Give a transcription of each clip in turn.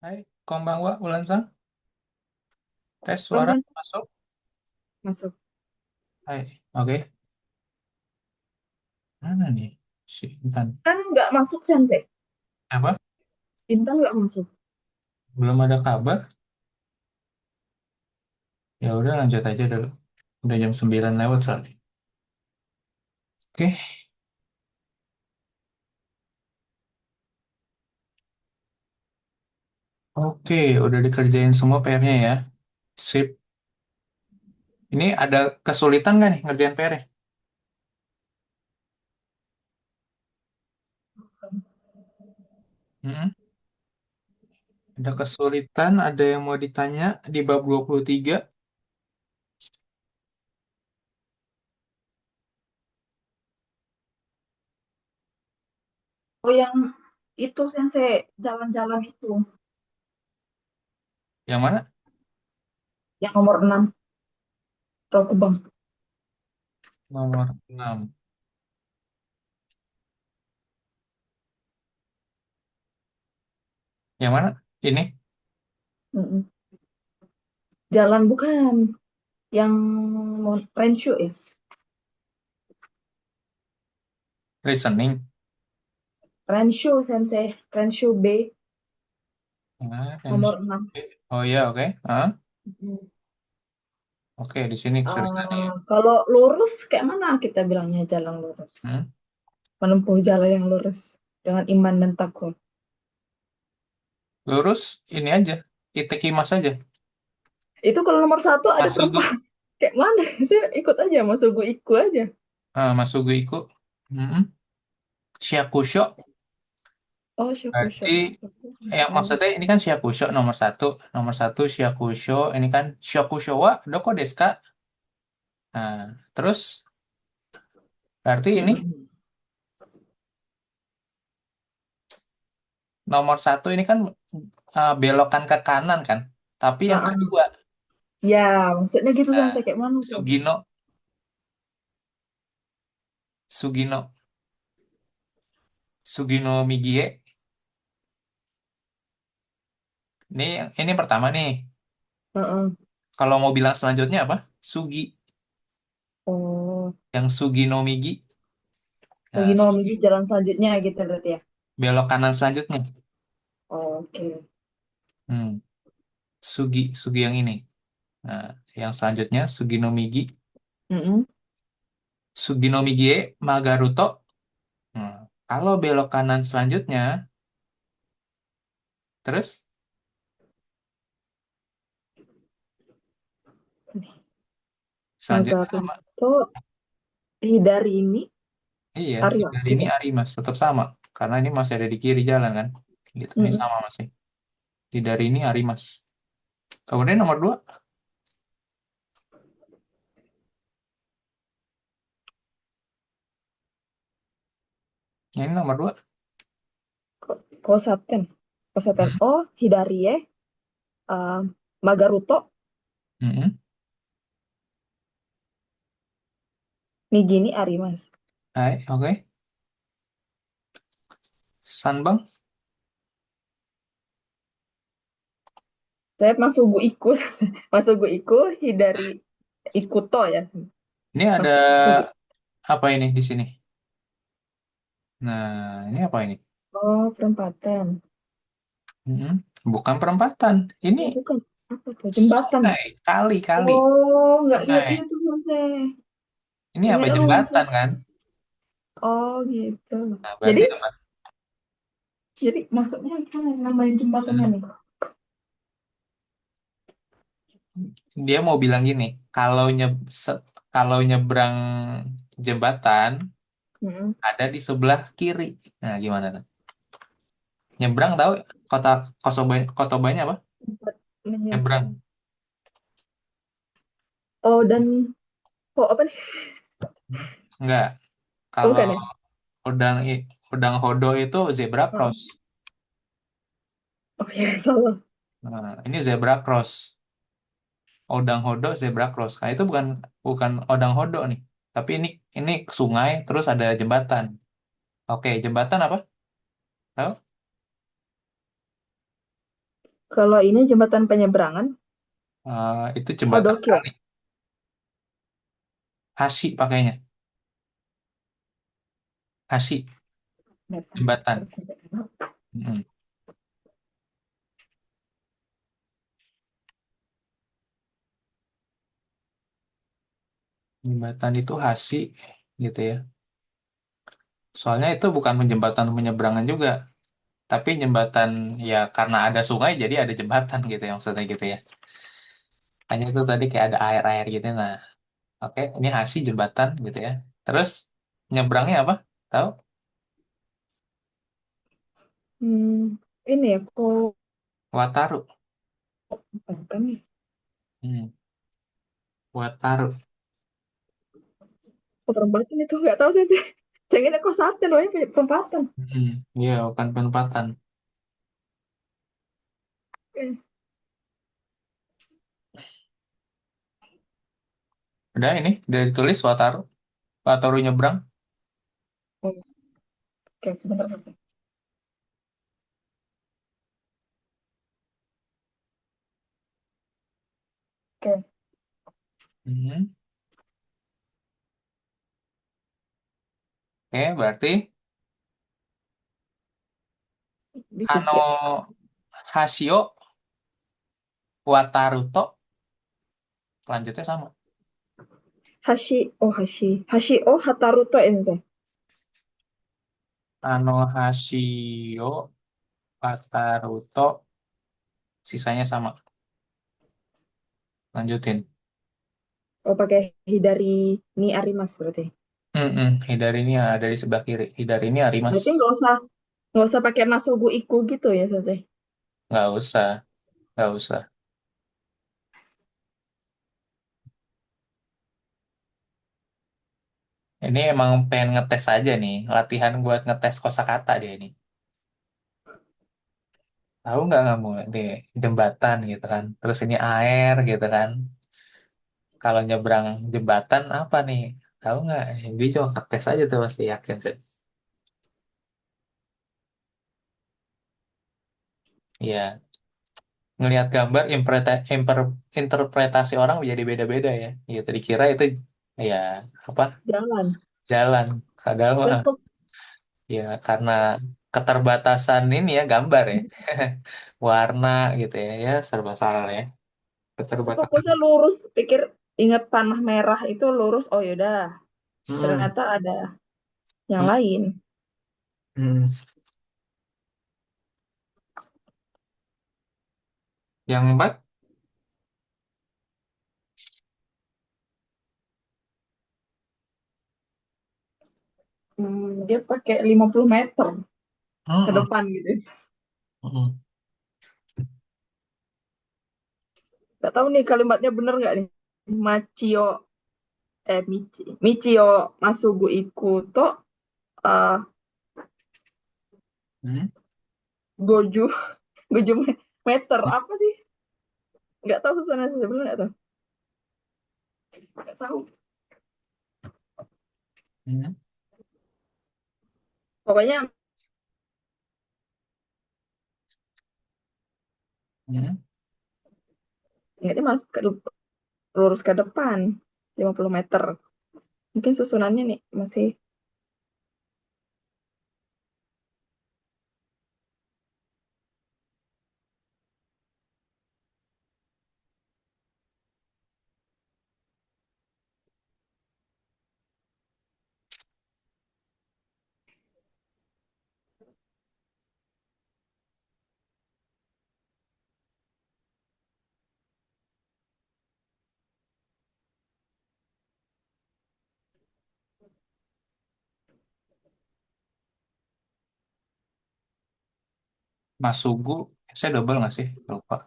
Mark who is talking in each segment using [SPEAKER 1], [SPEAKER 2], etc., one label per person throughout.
[SPEAKER 1] Hai, konbanwa, Ulan-san. Tes suara
[SPEAKER 2] Konban,
[SPEAKER 1] masuk.
[SPEAKER 2] masuk.
[SPEAKER 1] Hai, oke. Mana nih? Si Intan.
[SPEAKER 2] Kan nggak masuk Sensei.
[SPEAKER 1] Apa?
[SPEAKER 2] Intan nggak masuk.
[SPEAKER 1] Belum ada kabar? Ya udah lanjut aja dulu. Udah jam 9 lewat soalnya. Oke, oke, udah dikerjain semua PR-nya ya. Sip. Ini ada kesulitan nggak nih ngerjain PR-nya? Mm-mm. Ada kesulitan, ada yang mau ditanya di bab 23.
[SPEAKER 2] Oh, yang itu Sensei, jalan-jalan itu.
[SPEAKER 1] Yang mana?
[SPEAKER 2] Yang nomor 6, Rokubang.
[SPEAKER 1] Nomor 6. Yang mana? Ini?
[SPEAKER 2] Mm-mm. Jalan bukan. Yang Renshu ya.
[SPEAKER 1] Listening.
[SPEAKER 2] Renshu Sensei. Renshu B,
[SPEAKER 1] Ah, yang
[SPEAKER 2] nomor 6.
[SPEAKER 1] Oh iya, oke. Ah,
[SPEAKER 2] Mm.
[SPEAKER 1] oke, di sini kesulitannya ya.
[SPEAKER 2] Kalau lurus, kayak mana kita bilangnya jalan lurus?
[SPEAKER 1] Hmm?
[SPEAKER 2] Menempuh jalan yang lurus. Dengan iman dan takwa.
[SPEAKER 1] Lurus ini aja, Itekimas aja.
[SPEAKER 2] Itu kalau nomor 1 ada
[SPEAKER 1] Masugu,
[SPEAKER 2] perempuan. Kayak mana? Saya ikut aja, masuk gue ikut aja.
[SPEAKER 1] Masugu Iku. Mm-mm. Shakusho.
[SPEAKER 2] Oh, Syakusha.
[SPEAKER 1] Berarti yang maksudnya ini kan Shakusho nomor satu. Nomor satu Shakusho. Ini kan Shakusho wa doko desu ka? Nah, terus berarti ini nomor satu ini kan belokan ke kanan kan. Tapi yang
[SPEAKER 2] Mm-mm.
[SPEAKER 1] kedua,
[SPEAKER 2] Ya, maksudnya gitu
[SPEAKER 1] nah,
[SPEAKER 2] Sensei, kayak mana tuh?
[SPEAKER 1] Sugino, Sugino, Sugino Migie. Ini pertama nih.
[SPEAKER 2] Heeh.
[SPEAKER 1] Kalau mau bilang selanjutnya apa? Sugi.
[SPEAKER 2] Oh,
[SPEAKER 1] Yang Sugino Migi. Nah,
[SPEAKER 2] Suginomiji
[SPEAKER 1] Sugi.
[SPEAKER 2] jalan selanjutnya gitu berarti ya.
[SPEAKER 1] Belok kanan selanjutnya.
[SPEAKER 2] Oke.
[SPEAKER 1] Hmm. Sugi, Sugi yang ini. Nah, yang selanjutnya Sugino Migi.
[SPEAKER 2] Mm-mm.
[SPEAKER 1] Sugino Migie Magaruto. Nah, kalau belok kanan selanjutnya, terus selanjutnya sama.
[SPEAKER 2] Nagaruto, Hidari ini,
[SPEAKER 1] Iya,
[SPEAKER 2] Arya.
[SPEAKER 1] dari ini
[SPEAKER 2] Tidak.
[SPEAKER 1] Ari Mas tetap sama. Karena ini masih ada di kiri jalan kan. Gitu. Ini
[SPEAKER 2] Mm-mm.
[SPEAKER 1] sama masih. Di dari ini Ari Mas. Kemudian nomor dua. Ini nomor dua.
[SPEAKER 2] Kosaten. Kosaten.
[SPEAKER 1] Hmm.
[SPEAKER 2] Oh, Hidarie, uh, Magaruto,
[SPEAKER 1] Mm-mm.
[SPEAKER 2] Nigini, Arimas.
[SPEAKER 1] Hai, oke. Sanbang.
[SPEAKER 2] Saya masuk gu iku. Masuk gu iku, Hidari Ikuto ya.
[SPEAKER 1] Ini ada
[SPEAKER 2] Masuk gu.
[SPEAKER 1] apa ini di sini? Nah, ini apa ini?
[SPEAKER 2] Oh, perempatan.
[SPEAKER 1] Mm-mm. Bukan perempatan. Ini
[SPEAKER 2] Oh, bukan. Apa tuh? Jembatan ya?
[SPEAKER 1] sungai, kali.
[SPEAKER 2] Oh, nggak ingat
[SPEAKER 1] Sungai.
[SPEAKER 2] itu Sensei.
[SPEAKER 1] Ini apa
[SPEAKER 2] Ingatnya
[SPEAKER 1] jembatan
[SPEAKER 2] rumusnya.
[SPEAKER 1] kan?
[SPEAKER 2] Oh gitu.
[SPEAKER 1] Nah,
[SPEAKER 2] Jadi
[SPEAKER 1] berarti apa?
[SPEAKER 2] jadi masuknya gimana namanya jembatannya
[SPEAKER 1] Hmm.
[SPEAKER 2] nih?
[SPEAKER 1] Dia mau bilang gini, kalau nyebrang jembatan
[SPEAKER 2] Hmm.
[SPEAKER 1] ada di sebelah kiri. Nah, gimana tuh? Nyebrang tahu kota Kotobanya apa?
[SPEAKER 2] Tempat ininya.
[SPEAKER 1] Nyebrang.
[SPEAKER 2] Oh dan oh apa nih?
[SPEAKER 1] Enggak.
[SPEAKER 2] Oh,
[SPEAKER 1] Kalau
[SPEAKER 2] bukan ya?
[SPEAKER 1] udang hodo itu zebra
[SPEAKER 2] Heeh.
[SPEAKER 1] cross.
[SPEAKER 2] Oh ya salah.
[SPEAKER 1] Nah, ini zebra cross. Odang Hodo Zebra Cross. Nah, itu bukan bukan Odang Hodo nih. Tapi ini sungai terus ada jembatan. Oke, jembatan apa? Tahu?
[SPEAKER 2] Kalau ini jembatan penyeberangan,
[SPEAKER 1] Itu jembatan
[SPEAKER 2] Hodokyo.
[SPEAKER 1] kali. Hasi pakainya. Hasi, jembatan. Mm-mm. Jembatan itu hasi gitu ya. Soalnya itu bukan jembatan penyeberangan juga, tapi jembatan ya karena ada sungai jadi ada jembatan gitu ya maksudnya gitu ya. Hanya itu tadi kayak ada air-air gitu. Nah, oke, ini hasi jembatan gitu ya. Terus nyebrangnya apa? Tahu?
[SPEAKER 2] Ini ya, kok
[SPEAKER 1] Wataru.
[SPEAKER 2] bukan nih.
[SPEAKER 1] Hmm, Wataru.
[SPEAKER 2] Perempatan itu nggak tahu sih. Jangan aku sate loh ya perempatan.
[SPEAKER 1] Iya, bukan penempatan.
[SPEAKER 2] Oke,
[SPEAKER 1] Udah ini, udah ditulis Wataru. Wataru nyebrang.
[SPEAKER 2] oke, sebentar. Oke,
[SPEAKER 1] Hmm. Oke, berarti
[SPEAKER 2] bisa
[SPEAKER 1] Hano
[SPEAKER 2] ya.
[SPEAKER 1] Hasio Wataruto lanjutnya sama.
[SPEAKER 2] Hashi oh Hataruto Enzai.
[SPEAKER 1] Hano Hasio Wataruto sisanya sama. Lanjutin.
[SPEAKER 2] Oh pakai Hidari ni Arimas berarti.
[SPEAKER 1] Hidari ini ada di sebelah kiri. Hidari ini Arimas.
[SPEAKER 2] Berarti nggak usah pakai Masogu Iku gitu ya Sensei.
[SPEAKER 1] Nggak usah, nggak usah. Ini emang pengen ngetes aja nih, latihan buat ngetes kosakata dia ini. Tahu nggak kamu di jembatan gitu kan? Terus ini air gitu kan? Kalau nyebrang jembatan apa nih? Tahu nggak? Dia cuma ngetes aja tuh pasti yakin sih. Iya, ngelihat gambar interpretasi orang menjadi beda-beda ya. Gitu dikira itu ya apa?
[SPEAKER 2] Jalan.
[SPEAKER 1] Jalan. Padahal mah
[SPEAKER 2] Laptop.
[SPEAKER 1] ya karena keterbatasan ini ya gambar ya. Warna gitu ya. Ya serba salah ya. Keterbatasan.
[SPEAKER 2] Fokusnya lurus, pikir ingat panah merah itu lurus. Oh yaudah,
[SPEAKER 1] Hmm.
[SPEAKER 2] ternyata ada yang
[SPEAKER 1] Hmm.
[SPEAKER 2] lain.
[SPEAKER 1] Hmm. Yang empat?
[SPEAKER 2] Dia pakai 50 meter ke
[SPEAKER 1] Hmm.
[SPEAKER 2] depan gitu.
[SPEAKER 1] Hmm.
[SPEAKER 2] Gak tahu nih kalimatnya bener nggak nih. Machio Michio Masugu Ikuto uh,
[SPEAKER 1] Hmm.
[SPEAKER 2] Goju Goju meter apa sih? Nggak tahu susunannya sebenarnya nggak tahu. Nggak tahu.
[SPEAKER 1] Hmm.
[SPEAKER 2] Pokoknya
[SPEAKER 1] Hmm.
[SPEAKER 2] ingatnya lurus ke depan 50 meter. Mungkin susunannya nih masih
[SPEAKER 1] Masugu, saya double nggak sih? Lupa.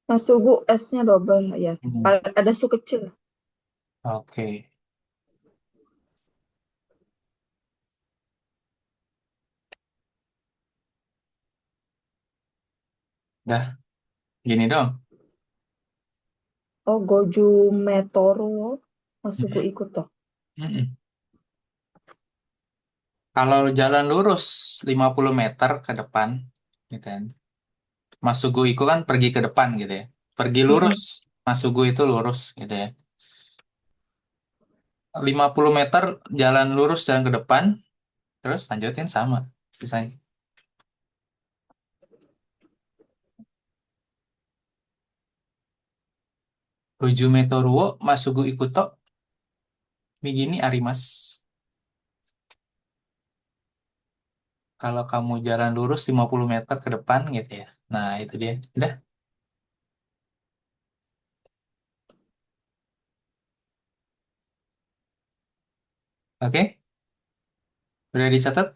[SPEAKER 2] Masugu S-nya double ya.
[SPEAKER 1] Hmm.
[SPEAKER 2] Ada su kecil.
[SPEAKER 1] Oke. Dah, gini dong.
[SPEAKER 2] Oh, Goju Metoro Masugu
[SPEAKER 1] Hmm.
[SPEAKER 2] Ikuto.
[SPEAKER 1] Hmm. Kalau jalan lurus 50 meter ke depan, gitu kan. Masugu itu kan pergi ke depan gitu ya. Pergi lurus.
[SPEAKER 2] Mm-mm.
[SPEAKER 1] Masugu itu lurus gitu ya. 50 meter jalan lurus dan ke depan, terus lanjutin sama sisanya. 7 meter ruo, Masugu ikuto, Migini Arimas. Kalau kamu jalan lurus 50 meter ke depan gitu ya. Nah, itu dia. Udah, oke? Udah dicatat?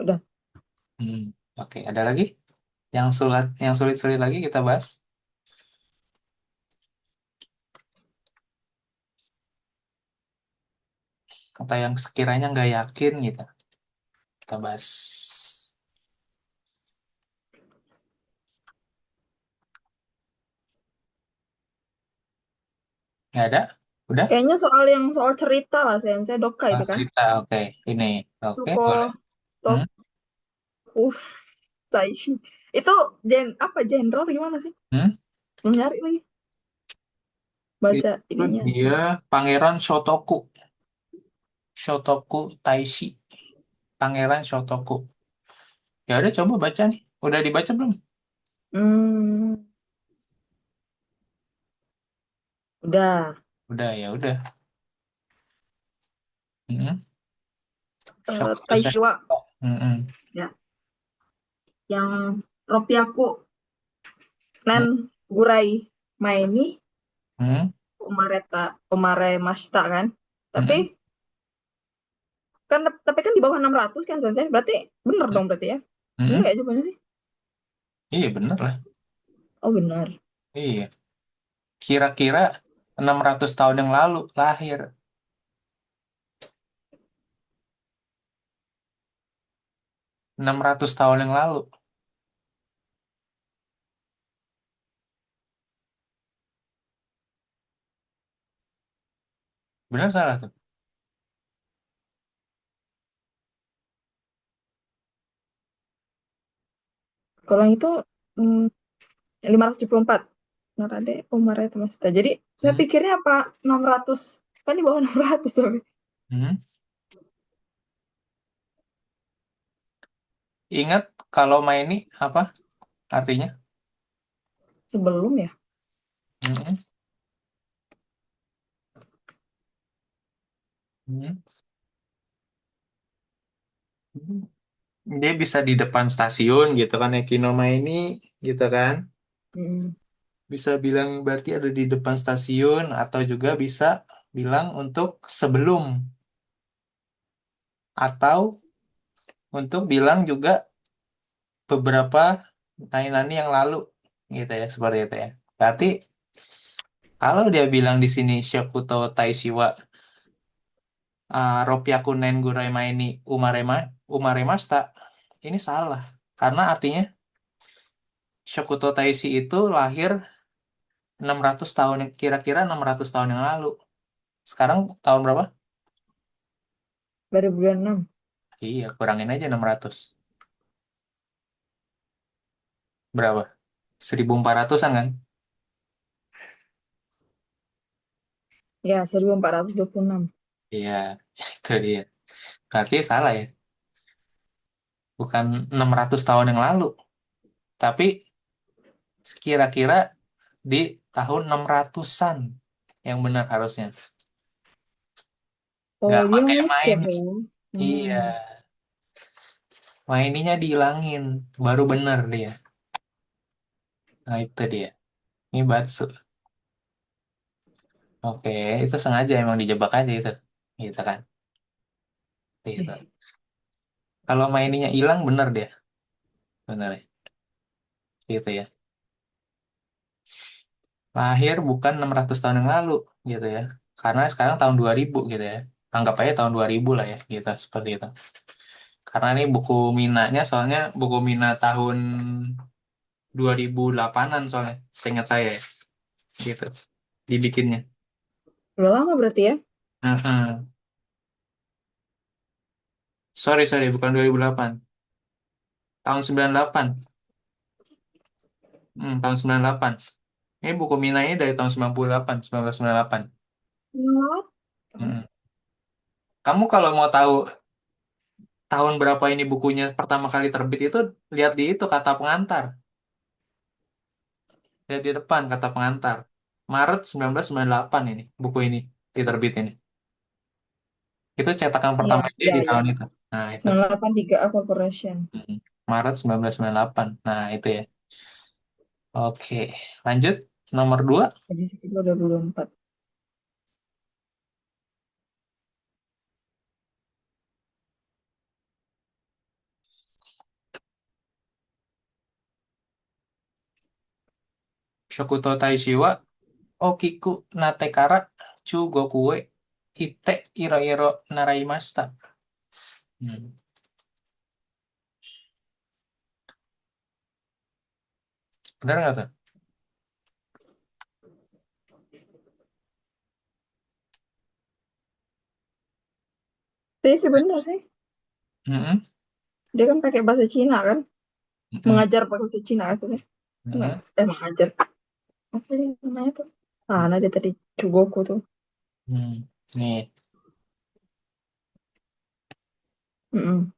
[SPEAKER 2] Udah.
[SPEAKER 1] Hmm, oke, ada lagi? Yang sulit-sulit lagi kita bahas? Atau yang sekiranya nggak yakin gitu? Kita bahas. Nggak ada? Udah?
[SPEAKER 2] Kayaknya soal cerita lah, saya Doka
[SPEAKER 1] Oh,
[SPEAKER 2] itu kan.
[SPEAKER 1] cerita, oke. Ini, oke,
[SPEAKER 2] Suko
[SPEAKER 1] boleh. Hmm?
[SPEAKER 2] Toku Saishi. Itu apa jenderal atau gimana sih?
[SPEAKER 1] Hmm?
[SPEAKER 2] Belum nyari lagi. Baca
[SPEAKER 1] Itu
[SPEAKER 2] ininya.
[SPEAKER 1] dia Pangeran Shotoku. Shotoku Taishi. Pangeran Shotoku. Ya udah coba baca nih. Udah dibaca belum?
[SPEAKER 2] Hmm, udah.
[SPEAKER 1] Udah ya udah. Mm-mm. Shokuto
[SPEAKER 2] Taishiwa
[SPEAKER 1] Sensei. Mm-mm.
[SPEAKER 2] ya, yang Ropiaku Nen
[SPEAKER 1] Mm-mm.
[SPEAKER 2] Gurai Maini
[SPEAKER 1] Mm-mm.
[SPEAKER 2] Omare Mashita kan. Tapi
[SPEAKER 1] Mm-mm.
[SPEAKER 2] tapi kan di bawah 600 kan Sensei. Berarti bener dong berarti ya. Bener
[SPEAKER 1] Mm-mm.
[SPEAKER 2] nggak jawabannya sih?
[SPEAKER 1] Iya bener lah.
[SPEAKER 2] Oh benar.
[SPEAKER 1] Iya. Kira-kira 600 tahun yang lalu lahir. 600 tahun yang lalu. Bener salah tuh?
[SPEAKER 2] Kalau yang itu hmm, 574 Narade Omare Mashita. Jadi saya
[SPEAKER 1] Hmm.
[SPEAKER 2] pikirnya apa 600 kan di bawah 600 tapi
[SPEAKER 1] Hmm. Ingat kalau main ini apa artinya?
[SPEAKER 2] sebelum ya.
[SPEAKER 1] Mm-mm. Mm-mm. Dia bisa di depan stasiun gitu kan Ekinoma ini gitu kan.
[SPEAKER 2] Hmm.
[SPEAKER 1] Bisa bilang berarti ada di depan stasiun atau juga bisa bilang untuk sebelum atau untuk bilang juga beberapa nani-nani yang lalu gitu ya seperti itu ya. Berarti kalau dia bilang di sini Shokuto Taishiwa Ropyaku Nengurai Maini Umaremasta ini salah karena artinya Shokuto Taishi itu lahir 600 tahun kira-kira 600 tahun yang lalu. Sekarang tahun berapa?
[SPEAKER 2] 2026.
[SPEAKER 1] Iya, kurangin aja 600. Berapa? 1400-an kan?
[SPEAKER 2] Ya, 1426.
[SPEAKER 1] Iya, itu dia. Berarti salah ya. Bukan 600 tahun yang lalu, tapi kira-kira di tahun 600-an yang benar harusnya.
[SPEAKER 2] Oh,
[SPEAKER 1] Nggak
[SPEAKER 2] dia
[SPEAKER 1] pakai
[SPEAKER 2] mikir
[SPEAKER 1] main.
[SPEAKER 2] ya.
[SPEAKER 1] Iya,
[SPEAKER 2] Hmm.
[SPEAKER 1] maininya dihilangin. Baru benar dia. Nah, itu dia. Ini Batsu. Oke, itu sengaja emang dijebak aja itu. Gitu kan. Gitu.
[SPEAKER 2] Eh,
[SPEAKER 1] Kalau maininya hilang, benar dia. Benar ya. Gitu ya. Lahir bukan 600 tahun yang lalu. Gitu ya. Karena sekarang tahun 2000 gitu ya. Anggap aja tahun 2000 lah ya. Gitu, seperti itu. Karena ini buku Minanya soalnya buku Mina tahun 2008-an soalnya. Seingat saya ya. Gitu. Dibikinnya.
[SPEAKER 2] Udah lama berarti ya.
[SPEAKER 1] Mhm. Sorry, sorry. Bukan 2008. Tahun 98. Tahun 98. Ini buku Mina ini dari tahun 98, 1998.
[SPEAKER 2] What?
[SPEAKER 1] Hmm. Kamu kalau mau tahu tahun berapa ini bukunya pertama kali terbit itu, lihat di itu kata pengantar. Lihat di depan kata pengantar. Maret 1998 ini, buku ini diterbit ini. Itu cetakan
[SPEAKER 2] Iya,
[SPEAKER 1] pertama dia
[SPEAKER 2] ya,
[SPEAKER 1] di
[SPEAKER 2] ya.
[SPEAKER 1] tahun itu. Nah, itu.
[SPEAKER 2] 983 A Corporation.
[SPEAKER 1] Hmm. Maret 1998. Nah, itu ya. Oke, lanjut. Nomor 2,
[SPEAKER 2] Jadi sekitar 24.
[SPEAKER 1] Shokuto Taishiwa, Okiku Natekara, Chugokue, Ite Iro-iro Naraimashita. Hmm. Benar nggak tuh?
[SPEAKER 2] Tapi sih bener sih.
[SPEAKER 1] Mm-mm.
[SPEAKER 2] Dia kan pakai bahasa Cina kan.
[SPEAKER 1] Mm-mm.
[SPEAKER 2] Mengajar pakai bahasa Cina itu nih. Enggak,
[SPEAKER 1] Mm-mm.
[SPEAKER 2] mengajar. Apa sih namanya tuh? Ah, nah dia tadi Chugoku tuh.
[SPEAKER 1] Hmm. Nih,
[SPEAKER 2] Mm-mm.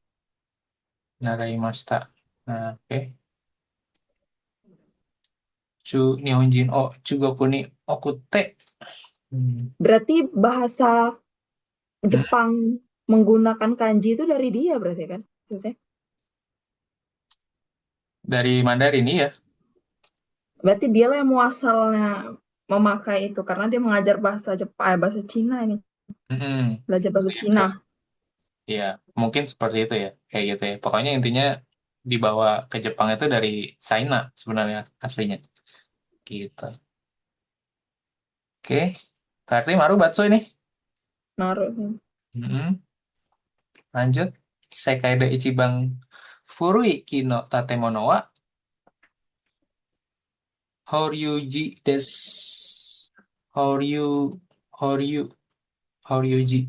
[SPEAKER 1] Naraimashita. Nah, oke. Nihonjin o Chugoku ni Okute. Hmm.
[SPEAKER 2] Berarti bahasa
[SPEAKER 1] Hmm.
[SPEAKER 2] Jepang menggunakan kanji itu dari dia berarti kan? Maksudnya?
[SPEAKER 1] Dari Mandarin ya.
[SPEAKER 2] Berarti dialah yang muasalnya memakai itu karena dia mengajar bahasa Jepang, bahasa Cina ini,
[SPEAKER 1] Mm-mm.
[SPEAKER 2] belajar bahasa
[SPEAKER 1] Seperti itu.
[SPEAKER 2] Cina.
[SPEAKER 1] Ya, mungkin seperti itu ya, kayak gitu ya. Pokoknya intinya dibawa ke Jepang itu dari China sebenarnya aslinya, gitu. Oke, berarti Maru Batsu ini.
[SPEAKER 2] Naruh tuh.
[SPEAKER 1] Mm-mm. Lanjut, Sekaide Ichiban Furui Kino Tatemono wa Horyuji des. Horyu, Horyu, Horyuji.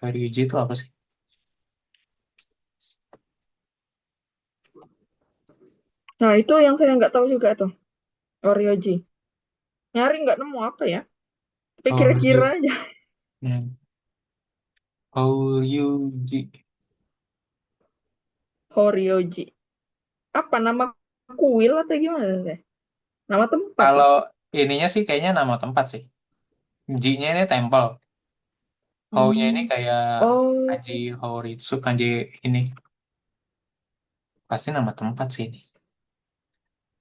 [SPEAKER 1] Horyuji itu apa sih?
[SPEAKER 2] Nah itu yang saya nggak tahu juga tuh, Oryoji. Nyari nggak nemu apa ya? Tapi kira-kira
[SPEAKER 1] Horyu,
[SPEAKER 2] aja.
[SPEAKER 1] hmm. Horyuji.
[SPEAKER 2] Horyoji. Apa nama kuil atau gimana sih? Nama tempat ya?
[SPEAKER 1] Kalau ininya sih kayaknya nama tempat sih. Ji-nya ini temple. Hou-nya ini
[SPEAKER 2] Hmm.
[SPEAKER 1] kayak
[SPEAKER 2] Oh,
[SPEAKER 1] kanji Houritsu, kanji ini. Pasti nama tempat sih ini.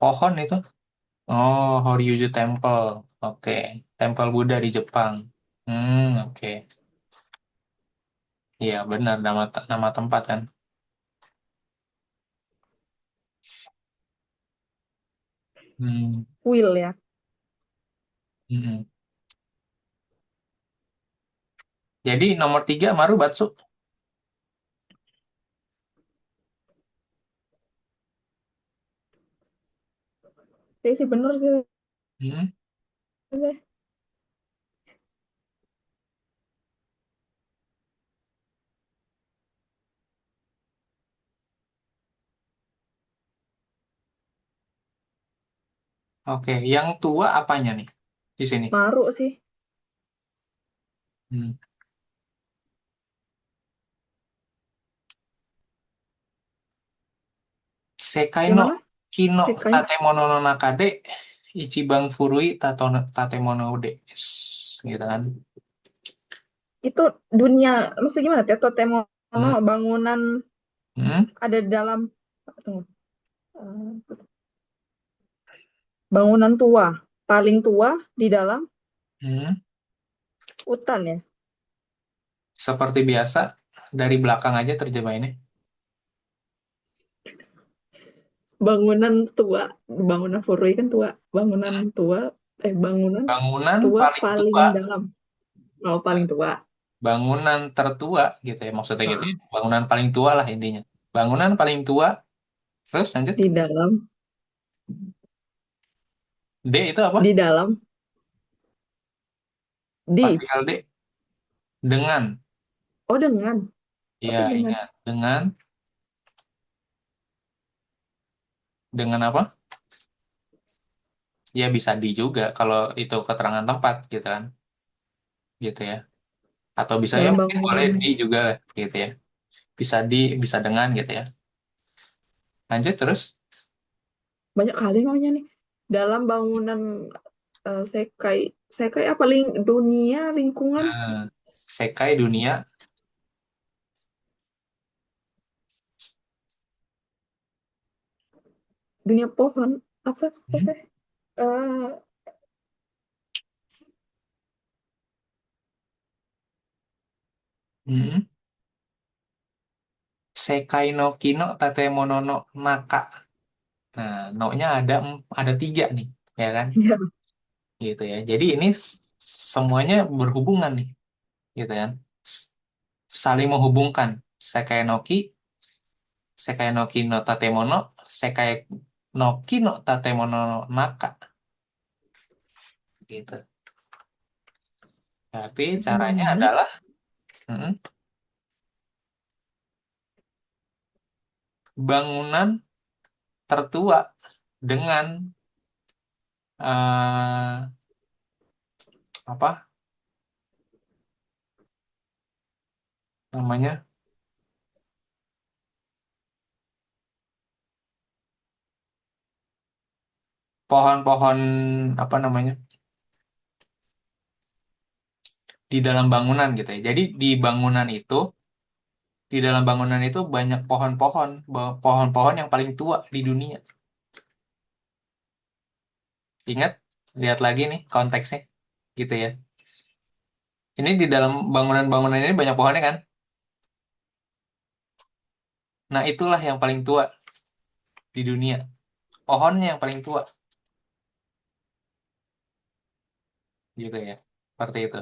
[SPEAKER 1] Pohon itu. Oh, Horyuju Temple. Oke. Temple Buddha di Jepang. Oke. Iya, benar nama tempat kan. Hmm.
[SPEAKER 2] kuil ya.
[SPEAKER 1] Mm-mm. Jadi nomor 3 Marubatsu.
[SPEAKER 2] Tapi sih bener sih.
[SPEAKER 1] Hmm. Oke, yang tua apanya nih di sini?
[SPEAKER 2] Maruk sih.
[SPEAKER 1] Hmm. Sekai no
[SPEAKER 2] Gimana?
[SPEAKER 1] Kino
[SPEAKER 2] Sekanya.
[SPEAKER 1] Tatemono no Nakade Ichiban Furui Tatemono Ude. Gitu kan.
[SPEAKER 2] Itu dunia, maksudnya gimana? Teto Temono,
[SPEAKER 1] Hmm.
[SPEAKER 2] bangunan
[SPEAKER 1] Hmm.
[SPEAKER 2] ada di dalam, tunggu, eh, bangunan tua, paling tua di dalam
[SPEAKER 1] Hmm.
[SPEAKER 2] hutan ya.
[SPEAKER 1] Seperti biasa, dari belakang aja terjemah ini.
[SPEAKER 2] Bangunan tua, bangunan Furui kan tua, bangunan tua, bangunan
[SPEAKER 1] Bangunan
[SPEAKER 2] tua
[SPEAKER 1] paling
[SPEAKER 2] paling
[SPEAKER 1] tua,
[SPEAKER 2] dalam, oh paling tua.
[SPEAKER 1] bangunan tertua gitu ya maksudnya gitu ya.
[SPEAKER 2] Nah,
[SPEAKER 1] Bangunan paling tua lah intinya. Bangunan paling tua, terus lanjut.
[SPEAKER 2] di dalam,
[SPEAKER 1] D itu apa?
[SPEAKER 2] di dalam, di,
[SPEAKER 1] Partikel D. Dengan.
[SPEAKER 2] oh dengan,
[SPEAKER 1] Ya,
[SPEAKER 2] apa dengan,
[SPEAKER 1] ingat. Dengan Dengan apa? Ya bisa di juga kalau itu keterangan tempat gitu kan. Gitu ya. Atau bisa ya
[SPEAKER 2] Dalam
[SPEAKER 1] mungkin boleh
[SPEAKER 2] bangunan.
[SPEAKER 1] di juga lah gitu ya. Bisa di, bisa dengan gitu ya. Lanjut terus.
[SPEAKER 2] Banyak kali maunya nih. Dalam bangunan sekai, sekai apa dunia lingkungan,
[SPEAKER 1] Sekai dunia.
[SPEAKER 2] dunia pohon apa apa
[SPEAKER 1] Hmm.
[SPEAKER 2] sih? Eh,
[SPEAKER 1] Hmm. Sekai no kino tatemono no naka. Nah, no-nya ada tiga nih, ya kan?
[SPEAKER 2] ya.
[SPEAKER 1] Gitu ya. Jadi ini semuanya berhubungan nih, gitu kan? S- Saling menghubungkan. Sekai no ki, sekai no ki no tatemono, sekai no ki no tatemono no naka, gitu. Tapi caranya
[SPEAKER 2] Hmm.
[SPEAKER 1] adalah mm, bangunan tertua dengan apa namanya, pohon-pohon apa namanya di dalam bangunan gitu ya. Jadi di dalam bangunan itu banyak pohon-pohon, pohon-pohon yang paling tua di dunia. Ingat, lihat lagi nih konteksnya, gitu ya. Ini di dalam bangunan-bangunan ini banyak pohonnya kan? Nah, itulah yang paling tua di dunia. Pohonnya yang paling tua, gitu ya. Seperti itu.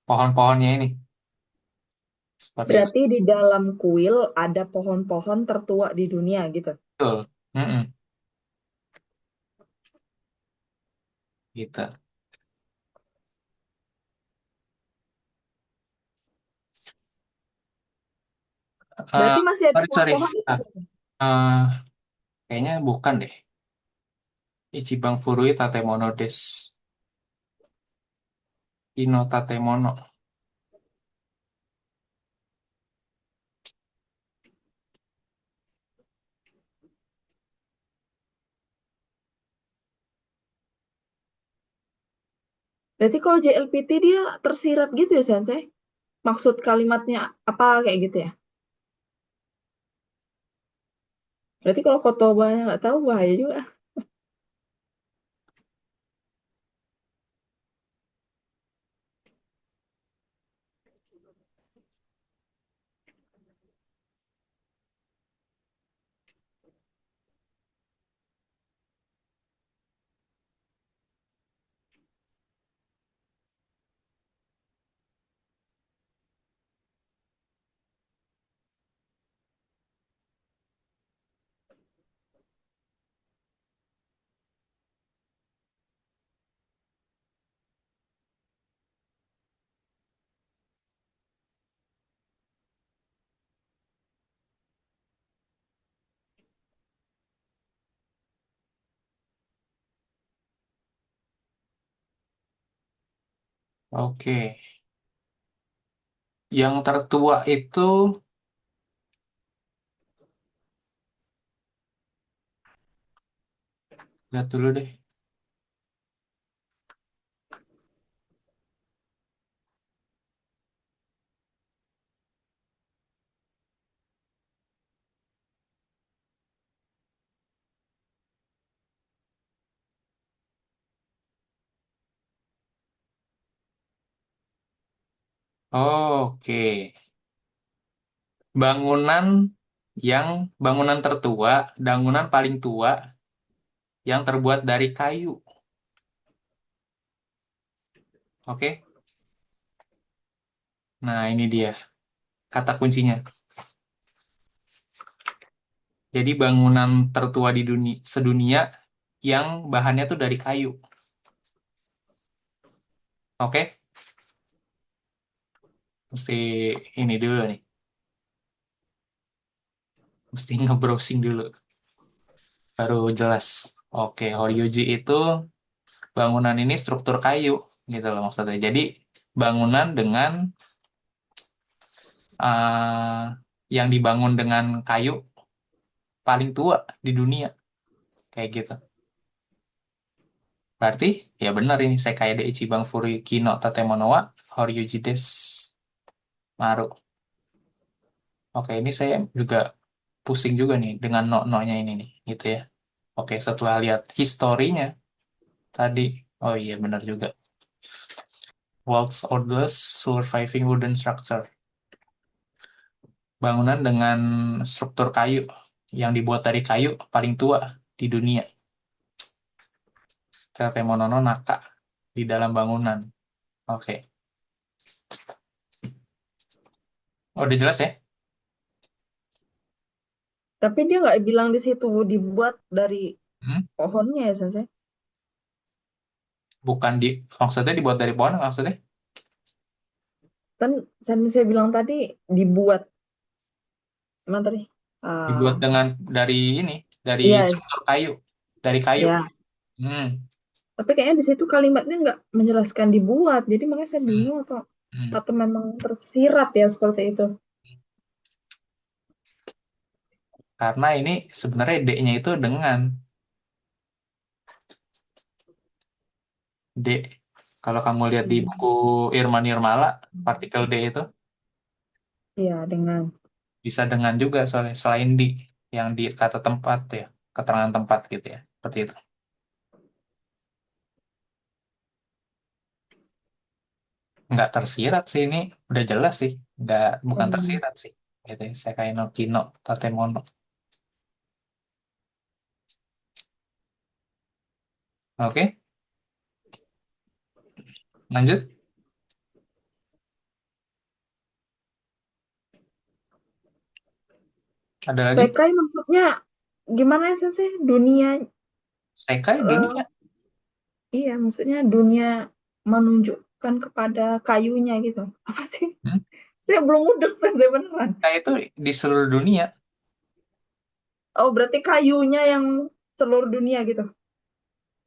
[SPEAKER 1] Pohon-pohonnya ini, seperti itu.
[SPEAKER 2] Berarti di dalam kuil ada pohon-pohon tertua di dunia gitu.
[SPEAKER 1] Betul. Mm-mm, gitu. Eh,
[SPEAKER 2] Berarti masih ada
[SPEAKER 1] sorry, sorry.
[SPEAKER 2] pohon-pohon itu.
[SPEAKER 1] Eh, kayaknya bukan deh. Ichibang Furui Tatemono des. Ino Tatemono.
[SPEAKER 2] Berarti kalau JLPT dia tersirat gitu ya, Sensei? Maksud kalimatnya apa kayak gitu ya? Berarti kalau Kotobanya nggak tahu bahaya juga.
[SPEAKER 1] Oke. Yang tertua itu, lihat dulu deh. Oke. Bangunan bangunan tertua, bangunan paling tua yang terbuat dari kayu. Oke. Nah, ini dia kata kuncinya. Jadi bangunan tertua di dunia sedunia yang bahannya tuh dari kayu. Oke. Mesti ini dulu nih. Mesti nge-browsing dulu. baru jelas. Oke, Horyoji itu bangunan ini struktur kayu gitu loh maksudnya. Jadi bangunan dengan yang dibangun dengan kayu paling tua di dunia kayak gitu. Berarti ya benar ini Sekai de Ichiban Furuki no Tatemono wa Horyoji desu. Maru. Oke, ini saya juga pusing juga nih dengan no-nya ini nih, gitu ya. Oke, setelah lihat historinya tadi, oh iya benar juga. World's oldest surviving wooden structure. Bangunan dengan struktur kayu yang dibuat dari kayu paling tua di dunia. Monono Naka di dalam bangunan. Oke. Oh, udah jelas ya?
[SPEAKER 2] Tapi dia nggak bilang di situ dibuat dari
[SPEAKER 1] Hmm?
[SPEAKER 2] pohonnya ya, Sensei.
[SPEAKER 1] Bukan maksudnya dibuat dari pohon maksudnya?
[SPEAKER 2] Kan Sensei bilang tadi dibuat, mana tadi?
[SPEAKER 1] Dibuat
[SPEAKER 2] Ah,
[SPEAKER 1] dengan dari ini, dari
[SPEAKER 2] iya,
[SPEAKER 1] struktur kayu, dari kayu.
[SPEAKER 2] ya.
[SPEAKER 1] Hmm.
[SPEAKER 2] Tapi kayaknya di situ kalimatnya nggak menjelaskan dibuat, jadi makanya saya
[SPEAKER 1] Hmm.
[SPEAKER 2] bingung
[SPEAKER 1] Hmm.
[SPEAKER 2] atau memang tersirat ya seperti itu.
[SPEAKER 1] Karena ini sebenarnya D-nya itu dengan D. Kalau kamu lihat di buku
[SPEAKER 2] Hmm.
[SPEAKER 1] Irma Nirmala, partikel D itu
[SPEAKER 2] Iya, dengan.
[SPEAKER 1] bisa dengan juga soalnya selain di yang di kata tempat ya, keterangan tempat gitu ya. Seperti itu. Nggak tersirat sih ini, udah jelas sih. Nggak, bukan
[SPEAKER 2] Hmm.
[SPEAKER 1] tersirat sih. Gitu ya. Sekai no Kino Tatemono. Oke, lanjut. Ada lagi?
[SPEAKER 2] Sekai maksudnya gimana ya, Sensei? Dunia,
[SPEAKER 1] Sekai
[SPEAKER 2] eh,
[SPEAKER 1] dunia.
[SPEAKER 2] iya, maksudnya dunia menunjukkan kepada kayunya gitu. Apa sih?
[SPEAKER 1] Hmm?
[SPEAKER 2] Saya belum mudeng, Sensei, beneran.
[SPEAKER 1] Sekai itu di seluruh dunia.
[SPEAKER 2] Oh, berarti kayunya yang seluruh dunia gitu.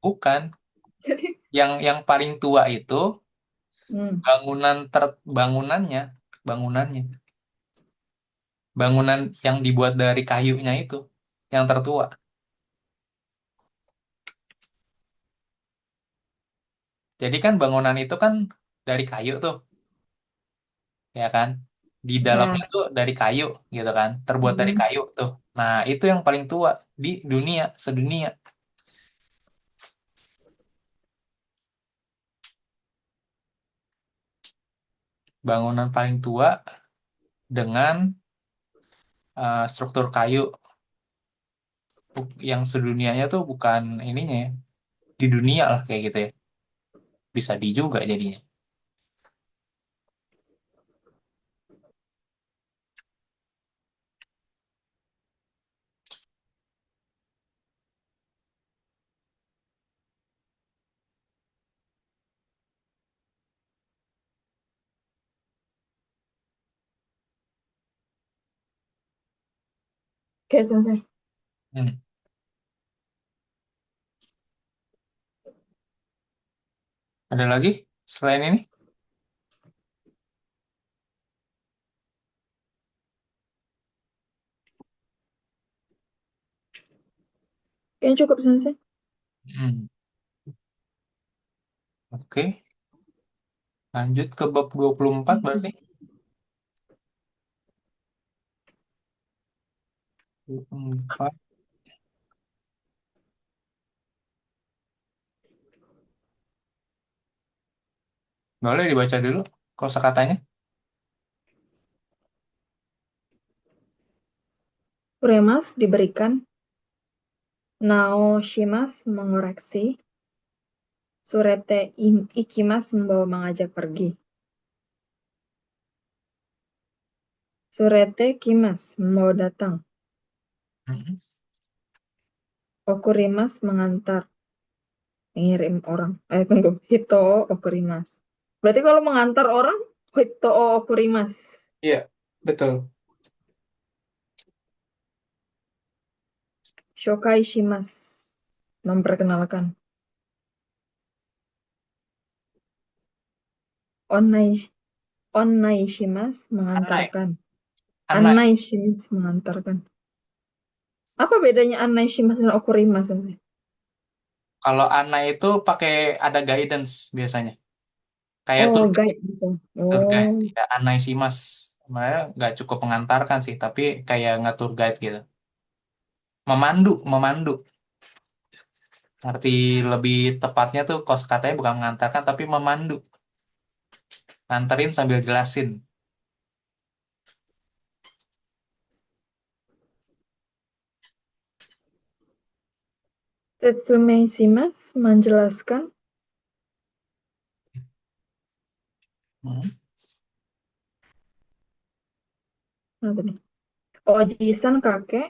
[SPEAKER 1] Bukan.
[SPEAKER 2] Jadi,
[SPEAKER 1] Yang paling tua itu
[SPEAKER 2] hmm.
[SPEAKER 1] bangunannya, bangunannya. Bangunan yang dibuat dari kayunya itu yang tertua. Jadi kan bangunan itu kan dari kayu tuh, ya kan? Di
[SPEAKER 2] Ya.
[SPEAKER 1] dalamnya tuh dari kayu gitu kan, terbuat dari
[SPEAKER 2] Hmm.
[SPEAKER 1] kayu tuh. Nah, itu yang paling tua di dunia, sedunia. Bangunan paling tua dengan struktur kayu yang sedunianya tuh bukan ininya ya, di dunia lah kayak gitu ya. Bisa di juga jadinya.
[SPEAKER 2] Oke, Sensei.
[SPEAKER 1] Hmm. Ada lagi selain ini?
[SPEAKER 2] Kayaknya cukup, Sensei.
[SPEAKER 1] Hmm. Oke, lanjut ke bab 24 berarti. 24. Boleh dibaca dulu kosakatanya.
[SPEAKER 2] Uremas diberikan, Naoshimas mengoreksi, Surete Ikimas membawa mengajak pergi. Surete Kimas membawa datang.
[SPEAKER 1] Hmm.
[SPEAKER 2] Okurimas mengantar, mengirim orang. Tunggu. Hito Okurimas. Berarti kalau mengantar orang, Hito Okurimas.
[SPEAKER 1] Iya, betul.
[SPEAKER 2] Shokai shimasu. Memperkenalkan. Onnai, onnai shimasu.
[SPEAKER 1] Anai,
[SPEAKER 2] Mengantarkan.
[SPEAKER 1] anai.
[SPEAKER 2] Annai shimasu. Mengantarkan. Apa bedanya annai shimasu dan okurimasu?
[SPEAKER 1] Kalau anai itu pakai ada guidance biasanya. Kayak
[SPEAKER 2] Oh,
[SPEAKER 1] tour
[SPEAKER 2] guide
[SPEAKER 1] guide,
[SPEAKER 2] gitu.
[SPEAKER 1] tour guide.
[SPEAKER 2] Oh,
[SPEAKER 1] Ya, anai simas. Sebenarnya nggak cukup mengantarkan sih, tapi kayak nge-tour guide gitu. Memandu, memandu. Arti lebih tepatnya tuh kosakatanya bukan mengantarkan, tapi memandu. Nganterin sambil jelasin.
[SPEAKER 2] Tetsume shimasu. Menjelaskan.
[SPEAKER 1] Hmm.
[SPEAKER 2] Apa nih? Oji-san kakek.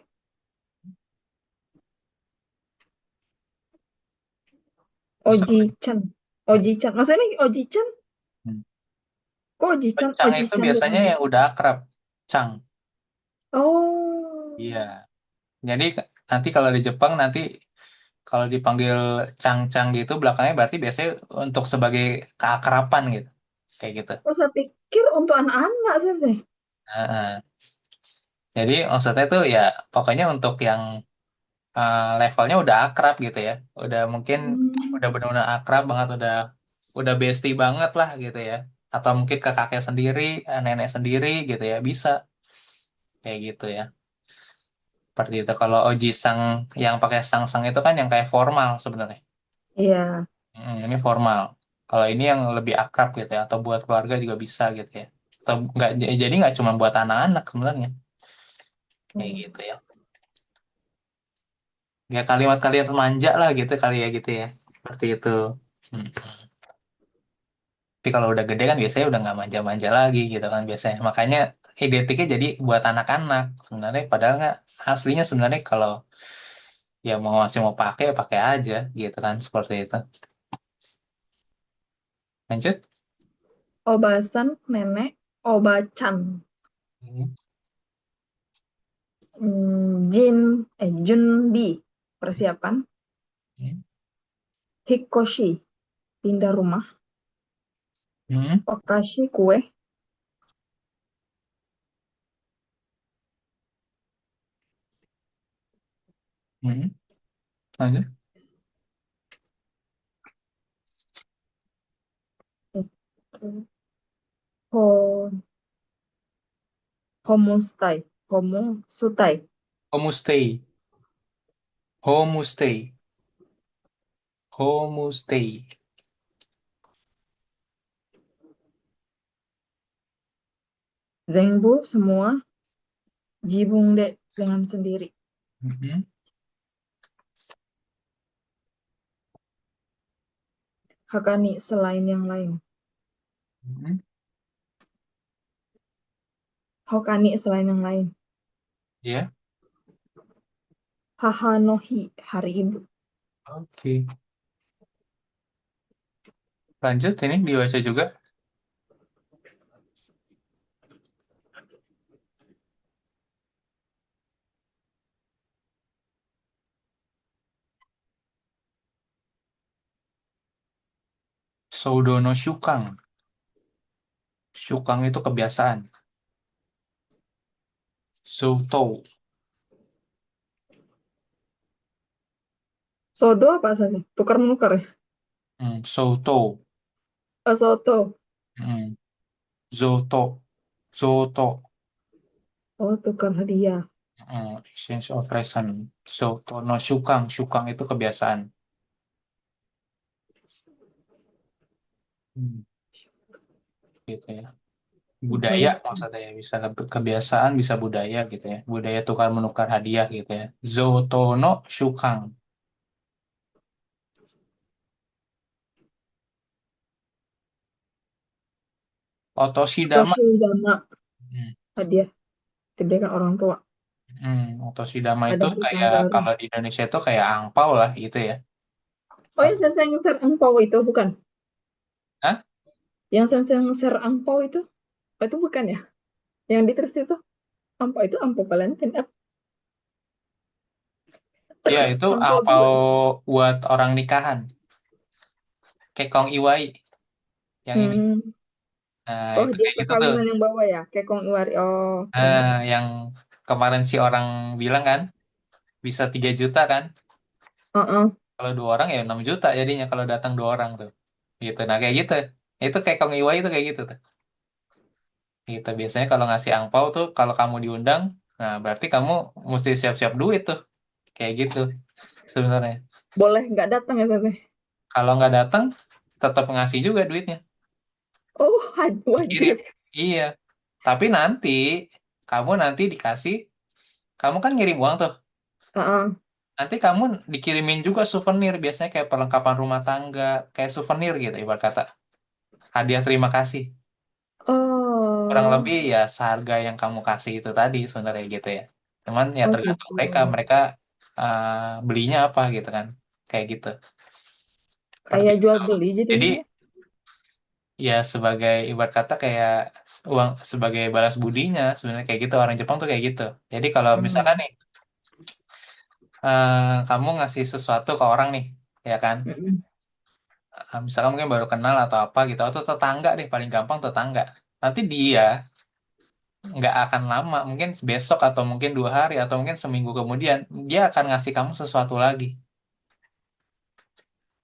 [SPEAKER 1] Bisa.
[SPEAKER 2] Oji-chan. Oji-chan. Maksudnya Oji-chan?
[SPEAKER 1] Hmm.
[SPEAKER 2] Kok Oji-chan?
[SPEAKER 1] Cang itu
[SPEAKER 2] Oji-chan
[SPEAKER 1] biasanya
[SPEAKER 2] bukan?
[SPEAKER 1] yang udah akrab. Cang. Iya.
[SPEAKER 2] Oh.
[SPEAKER 1] Jadi nanti kalau di Jepang nanti kalau dipanggil Cang-Cang gitu belakangnya berarti biasanya untuk sebagai keakraban gitu. Kayak gitu.
[SPEAKER 2] Oh, saya pikir untuk anak-anak sih.
[SPEAKER 1] Heeh. Jadi maksudnya tuh ya pokoknya untuk yang levelnya udah akrab gitu ya. Udah mungkin
[SPEAKER 2] Hmm.
[SPEAKER 1] udah benar-benar akrab banget, udah bestie banget lah gitu ya. Atau mungkin ke kakek sendiri, nenek sendiri gitu ya, bisa kayak gitu ya. Seperti itu. Kalau Oji Sang yang pakai sang-sang itu kan yang kayak formal sebenarnya.
[SPEAKER 2] Iya.
[SPEAKER 1] Ini formal. Kalau ini yang lebih akrab gitu ya, atau buat keluarga juga bisa gitu ya. Atau nggak, jadi nggak cuma buat anak-anak sebenarnya, kayak
[SPEAKER 2] Oh.
[SPEAKER 1] gitu ya. Ya kalimat-kalimat manja lah gitu kali ya gitu ya. Seperti itu. Hmm. Tapi kalau udah gede kan biasanya udah nggak manja-manja lagi gitu kan biasanya. Makanya identiknya jadi buat anak-anak. Sebenarnya padahal nggak, aslinya sebenarnya kalau ya mau masih mau pakai ya pakai aja gitu kan seperti itu. Lanjut.
[SPEAKER 2] Obasan nenek. Obacan.
[SPEAKER 1] Hmm.
[SPEAKER 2] Junbi. Persiapan.
[SPEAKER 1] Hmm.
[SPEAKER 2] Hikoshi. Pindah rumah.
[SPEAKER 1] Hmm.
[SPEAKER 2] Okashi. Kue.
[SPEAKER 1] Hmm. Lanjut.
[SPEAKER 2] Ho, homostai. Homosutai.
[SPEAKER 1] Homestay. Homestay. Homestay.
[SPEAKER 2] Zengbu. Semua. Jibungde. Dengan sendiri.
[SPEAKER 1] Hmm.
[SPEAKER 2] Hakani. Selain yang lain.
[SPEAKER 1] Hmm.
[SPEAKER 2] Hokani. Selain yang lain.
[SPEAKER 1] Ya.
[SPEAKER 2] Hahanohi. Hari ibu.
[SPEAKER 1] Oke. Lanjut ini dibaca juga. Soudono Shukang. Shukang itu kebiasaan. Souto.
[SPEAKER 2] Sodo apa saja? Tukar menukar ya?
[SPEAKER 1] Souto.
[SPEAKER 2] Oh, soto.
[SPEAKER 1] Hmm. Zoto. Zoto.
[SPEAKER 2] Oh, tukar hadiah.
[SPEAKER 1] Exchange of reason. Souto no Shukang. Shukang itu kebiasaan. Hmm. Gitu ya. Budaya
[SPEAKER 2] Zoto.
[SPEAKER 1] maksudnya ya. Bisa kebiasaan, bisa budaya gitu ya. Budaya tukar menukar hadiah gitu ya. Zoto no Shukang. Otoshidama.
[SPEAKER 2] Otoshidama.
[SPEAKER 1] Hmm.
[SPEAKER 2] Hadiah. Diberikan orang tua.
[SPEAKER 1] Otoshidama
[SPEAKER 2] Ada
[SPEAKER 1] itu
[SPEAKER 2] hari tahun
[SPEAKER 1] kayak
[SPEAKER 2] baru.
[SPEAKER 1] kalau di Indonesia itu kayak angpau lah gitu ya.
[SPEAKER 2] Oh, yang senseng-ser angpau itu bukan?
[SPEAKER 1] Hah?
[SPEAKER 2] Yang senseng-ser angpau itu? Oh, itu bukan ya? Yang ditulis itu? Angpau itu angpau Valentine.
[SPEAKER 1] Ya, itu
[SPEAKER 2] Angpau
[SPEAKER 1] angpau
[SPEAKER 2] juga.
[SPEAKER 1] buat orang nikahan. Kekong Iwai yang ini.
[SPEAKER 2] Hmm.
[SPEAKER 1] Nah,
[SPEAKER 2] Oh,
[SPEAKER 1] itu
[SPEAKER 2] jadi
[SPEAKER 1] kayak gitu tuh.
[SPEAKER 2] perkawinan yang bawa ya, Kekong Iwari. Oh, oke.
[SPEAKER 1] Yang kemarin si orang bilang kan, bisa 3 juta kan.
[SPEAKER 2] Heeh.
[SPEAKER 1] Kalau 2 orang ya 6 juta jadinya kalau datang 2 orang tuh. Gitu. Nah, kayak gitu. Itu Kekong Iwai itu kayak gitu tuh. Gitu. Biasanya kalau ngasih angpau tuh, kalau kamu diundang, nah berarti kamu mesti siap-siap duit tuh. Kayak gitu sebenarnya.
[SPEAKER 2] Boleh nggak datang ya, Tete?
[SPEAKER 1] Kalau nggak datang, tetap ngasih juga duitnya.
[SPEAKER 2] Oh,
[SPEAKER 1] Dikirim.
[SPEAKER 2] wajib.
[SPEAKER 1] Iya. Tapi kamu nanti dikasih, kamu kan ngirim uang tuh.
[SPEAKER 2] Heeh.
[SPEAKER 1] Nanti kamu dikirimin juga souvenir, biasanya kayak perlengkapan rumah tangga, kayak souvenir gitu, ibarat kata. Hadiah terima kasih. Kurang
[SPEAKER 2] Oh,
[SPEAKER 1] lebih ya seharga yang kamu kasih itu tadi sebenarnya gitu ya. Cuman ya
[SPEAKER 2] oh
[SPEAKER 1] tergantung
[SPEAKER 2] gitu.
[SPEAKER 1] mereka belinya apa gitu kan. Kayak gitu. Seperti
[SPEAKER 2] Kayak jual
[SPEAKER 1] itu.
[SPEAKER 2] beli
[SPEAKER 1] Jadi
[SPEAKER 2] jadinya ya.
[SPEAKER 1] ya sebagai ibarat kata kayak uang sebagai balas budinya sebenarnya kayak gitu, orang Jepang tuh kayak gitu. Jadi kalau misalkan
[SPEAKER 2] Hmm.
[SPEAKER 1] nih kamu ngasih sesuatu ke orang nih, ya kan?
[SPEAKER 2] Mm-mm.
[SPEAKER 1] Misalkan mungkin baru kenal atau apa gitu, atau tetangga deh, paling gampang tetangga. Nanti dia nggak akan lama, mungkin besok atau mungkin 2 hari atau mungkin seminggu kemudian, dia akan ngasih kamu sesuatu lagi,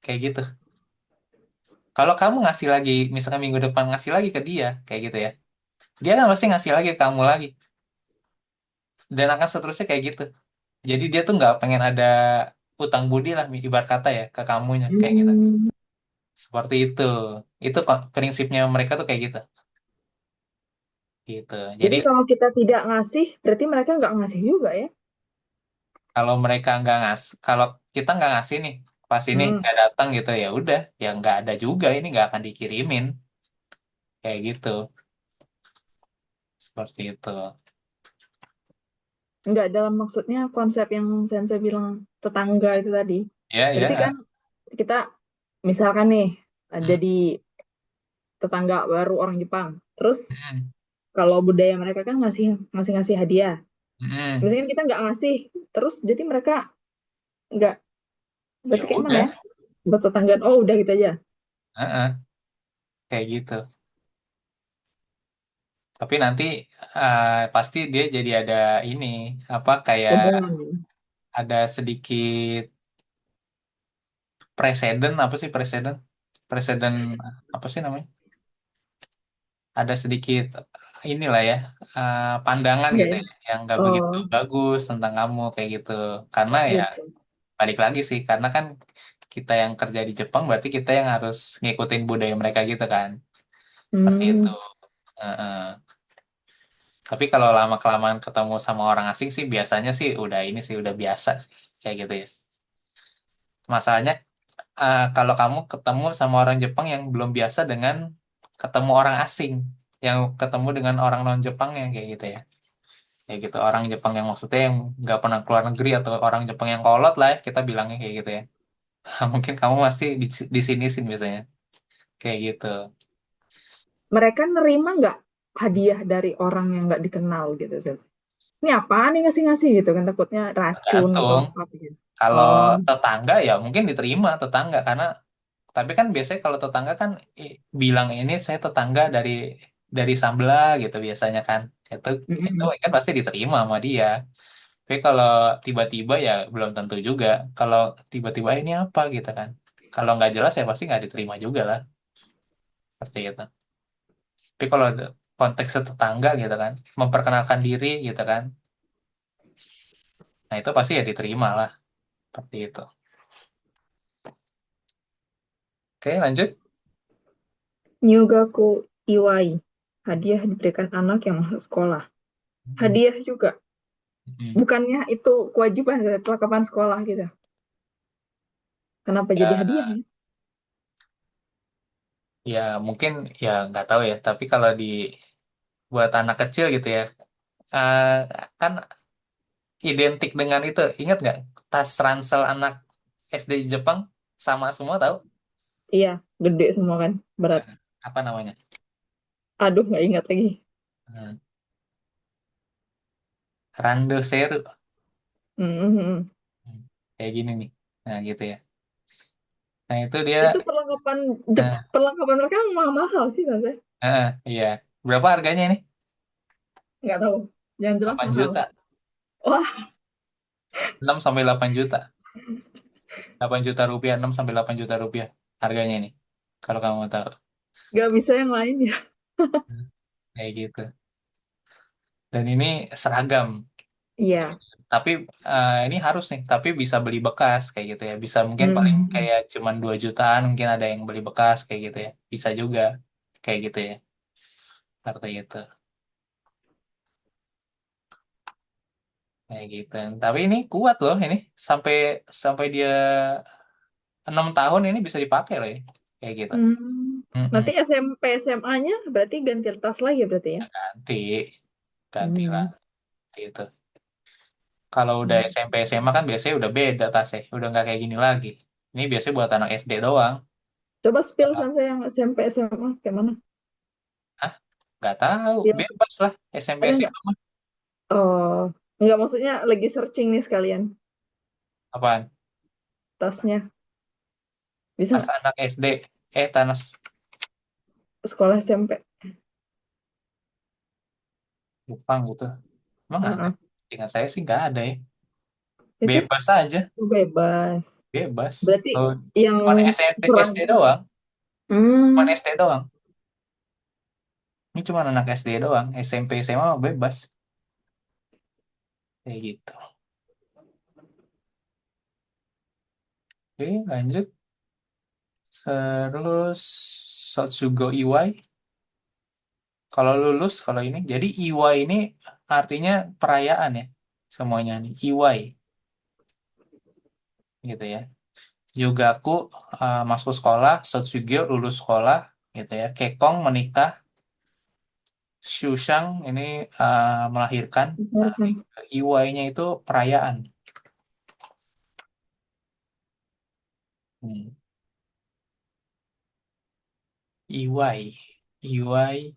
[SPEAKER 1] kayak gitu. Kalau kamu ngasih lagi, misalkan minggu depan ngasih lagi ke dia, kayak gitu ya, dia kan pasti ngasih lagi ke kamu lagi, dan akan seterusnya kayak gitu. Jadi dia tuh nggak pengen ada utang budi lah, ibarat kata ya, ke kamunya, kayak gitu.
[SPEAKER 2] Hmm.
[SPEAKER 1] Seperti itu. Itu kok prinsipnya mereka tuh kayak gitu. Gitu. Jadi
[SPEAKER 2] Jadi kalau kita tidak ngasih, berarti mereka nggak ngasih juga ya?
[SPEAKER 1] kalau mereka nggak kalau kita nggak ngasih nih, pas ini
[SPEAKER 2] Hmm.
[SPEAKER 1] nggak datang gitu ya udah, ya nggak ada juga, ini nggak akan dikirimin, kayak gitu. Seperti itu.
[SPEAKER 2] Nggak dalam maksudnya konsep yang Sensei bilang tetangga itu tadi.
[SPEAKER 1] Ya,
[SPEAKER 2] Berarti kan
[SPEAKER 1] ya.
[SPEAKER 2] kita misalkan nih
[SPEAKER 1] Hmm,
[SPEAKER 2] jadi tetangga baru orang Jepang. Terus
[SPEAKER 1] hmm,
[SPEAKER 2] kalau budaya mereka kan ngasih ngasih ngasih hadiah.
[SPEAKER 1] hmm.
[SPEAKER 2] Misalkan kita nggak ngasih, terus jadi mereka nggak,
[SPEAKER 1] Ya
[SPEAKER 2] berarti kayak mana
[SPEAKER 1] udah.
[SPEAKER 2] ya? Buat tetanggaan, oh udah gitu aja.
[SPEAKER 1] Heeh, kayak gitu. Tapi nanti pasti dia jadi ada ini, apa, kayak
[SPEAKER 2] Omongan.
[SPEAKER 1] ada sedikit presiden, apa sih presiden? Presiden apa sih namanya? Ada sedikit inilah ya, pandangan
[SPEAKER 2] Enggak
[SPEAKER 1] gitu
[SPEAKER 2] ya?
[SPEAKER 1] ya, yang nggak begitu
[SPEAKER 2] Oh,
[SPEAKER 1] bagus tentang kamu kayak gitu. Karena ya
[SPEAKER 2] gitu.
[SPEAKER 1] balik lagi sih, karena kan kita yang kerja di Jepang berarti kita yang harus ngikutin budaya mereka gitu kan. Seperti itu.
[SPEAKER 2] Hmm.
[SPEAKER 1] Heeh. Tapi kalau lama kelamaan ketemu sama orang asing sih biasanya sih udah ini sih udah biasa sih kayak gitu ya. Masalahnya kalau kamu ketemu sama orang Jepang yang belum biasa dengan ketemu orang asing, yang ketemu dengan orang non Jepang yang kayak gitu ya. Kayak gitu, orang Jepang yang maksudnya yang nggak pernah keluar negeri, atau orang Jepang yang kolot lah ya, kita bilangnya kayak gitu ya. Mungkin kamu masih di sini sih biasanya kayak gitu.
[SPEAKER 2] Mereka nerima nggak hadiah dari orang yang nggak dikenal gitu, Sis? Ini apaan nih ngasih-ngasih gitu kan, takutnya racun atau
[SPEAKER 1] Tergantung.
[SPEAKER 2] apa gitu.
[SPEAKER 1] Kalau
[SPEAKER 2] Oh,
[SPEAKER 1] tetangga ya mungkin diterima tetangga, karena tapi kan biasanya kalau tetangga kan bilang ini saya tetangga dari Sambla gitu biasanya kan. Itu
[SPEAKER 2] mm-mm.
[SPEAKER 1] kan pasti diterima sama dia. Tapi kalau tiba-tiba ya belum tentu juga. Kalau tiba-tiba ini apa gitu kan. Kalau nggak jelas ya pasti nggak diterima juga lah. Seperti itu. Tapi kalau ada konteks tetangga gitu kan, memperkenalkan diri gitu kan, nah itu pasti ya diterima lah. Seperti itu. Oke, lanjut.
[SPEAKER 2] Nyugaku Iwai. Hadiah diberikan anak yang masuk sekolah.
[SPEAKER 1] Hmm.
[SPEAKER 2] Hadiah juga.
[SPEAKER 1] Hmm.
[SPEAKER 2] Bukannya itu kewajiban setelah kapan sekolah gitu. Kenapa jadi
[SPEAKER 1] Ya,
[SPEAKER 2] hadiah ya?
[SPEAKER 1] ya mungkin ya nggak tahu ya. Tapi kalau buat anak kecil gitu ya, eh, kan identik dengan itu. Ingat nggak tas ransel anak SD di Jepang sama semua tahu?
[SPEAKER 2] Iya, gede semua kan. Berat.
[SPEAKER 1] Nah, apa namanya?
[SPEAKER 2] Aduh, nggak ingat lagi.
[SPEAKER 1] Hmm. Rando Seru.
[SPEAKER 2] Hmm.
[SPEAKER 1] Hmm. kayak gini nih. Nah, gitu ya. Nah, itu dia.
[SPEAKER 2] Itu perlengkapan
[SPEAKER 1] Nah,
[SPEAKER 2] perlengkapan mereka mahal sih tante.
[SPEAKER 1] iya. Berapa harganya ini?
[SPEAKER 2] Nggak tahu. Yang jelas
[SPEAKER 1] 8
[SPEAKER 2] mahal.
[SPEAKER 1] juta.
[SPEAKER 2] Wah,
[SPEAKER 1] 6 sampai 8 juta. 8 juta rupiah, 6 sampai 8 juta rupiah harganya ini. Kalau kamu mau tahu.
[SPEAKER 2] nggak bisa yang lain ya.
[SPEAKER 1] Kayak gitu. Dan ini seragam.
[SPEAKER 2] Iya.
[SPEAKER 1] Tapi ini harus nih, tapi bisa beli bekas kayak gitu ya. Bisa mungkin paling
[SPEAKER 2] Hmm.
[SPEAKER 1] kayak cuman 2 jutaan mungkin ada yang beli bekas kayak gitu ya. Bisa juga kayak gitu ya. Seperti itu. Kayak gitu. Tapi ini kuat loh ini sampai sampai dia 6 tahun ini bisa dipakai loh ini. Kayak gitu.
[SPEAKER 2] Hmm.
[SPEAKER 1] Mm-mm.
[SPEAKER 2] Nanti SMP SMA-nya berarti ganti tas lagi berarti ya.
[SPEAKER 1] Ganti, ganti lah.
[SPEAKER 2] Hmm.
[SPEAKER 1] Gitu. Kalau udah
[SPEAKER 2] Hmm.
[SPEAKER 1] SMP SMA kan biasanya udah beda tasnya, udah nggak kayak gini lagi. Ini biasanya buat anak SD doang.
[SPEAKER 2] Coba spill
[SPEAKER 1] Ah,
[SPEAKER 2] Sansa yang SMP SMA kayak mana?
[SPEAKER 1] Hah? Nggak tahu,
[SPEAKER 2] Spill.
[SPEAKER 1] bebas lah SMP
[SPEAKER 2] Ada nggak?
[SPEAKER 1] SMA mah.
[SPEAKER 2] Oh, nggak maksudnya lagi searching nih sekalian
[SPEAKER 1] Apaan?
[SPEAKER 2] tasnya. Bisa
[SPEAKER 1] Tas
[SPEAKER 2] nggak?
[SPEAKER 1] anak SD, tanas
[SPEAKER 2] Sekolah SMP.
[SPEAKER 1] Jepang gitu. Emang ada?
[SPEAKER 2] Heeh.
[SPEAKER 1] Ingat saya sih nggak ada ya.
[SPEAKER 2] Itu
[SPEAKER 1] Bebas aja,
[SPEAKER 2] bebas.
[SPEAKER 1] bebas.
[SPEAKER 2] Berarti
[SPEAKER 1] Tuh,
[SPEAKER 2] yang
[SPEAKER 1] cuman SMP SD
[SPEAKER 2] seragam.
[SPEAKER 1] doang, cuman
[SPEAKER 2] Hmm.
[SPEAKER 1] SD doang. Ini cuma anak SD doang, SMP SMA mah bebas. Kayak gitu. Oke, lanjut. Terus Sotsugo Iwai. Kalau lulus, kalau ini, jadi Iwai ini artinya perayaan ya, semuanya nih. Iwai, gitu ya. Yugaku masuk sekolah, Sotsugyo lulus sekolah, gitu ya. Kekong menikah, Shushang ini melahirkan. Nah,
[SPEAKER 2] Misalkan.
[SPEAKER 1] Iwai-nya itu perayaan. Hmm. Iwai, Iwai,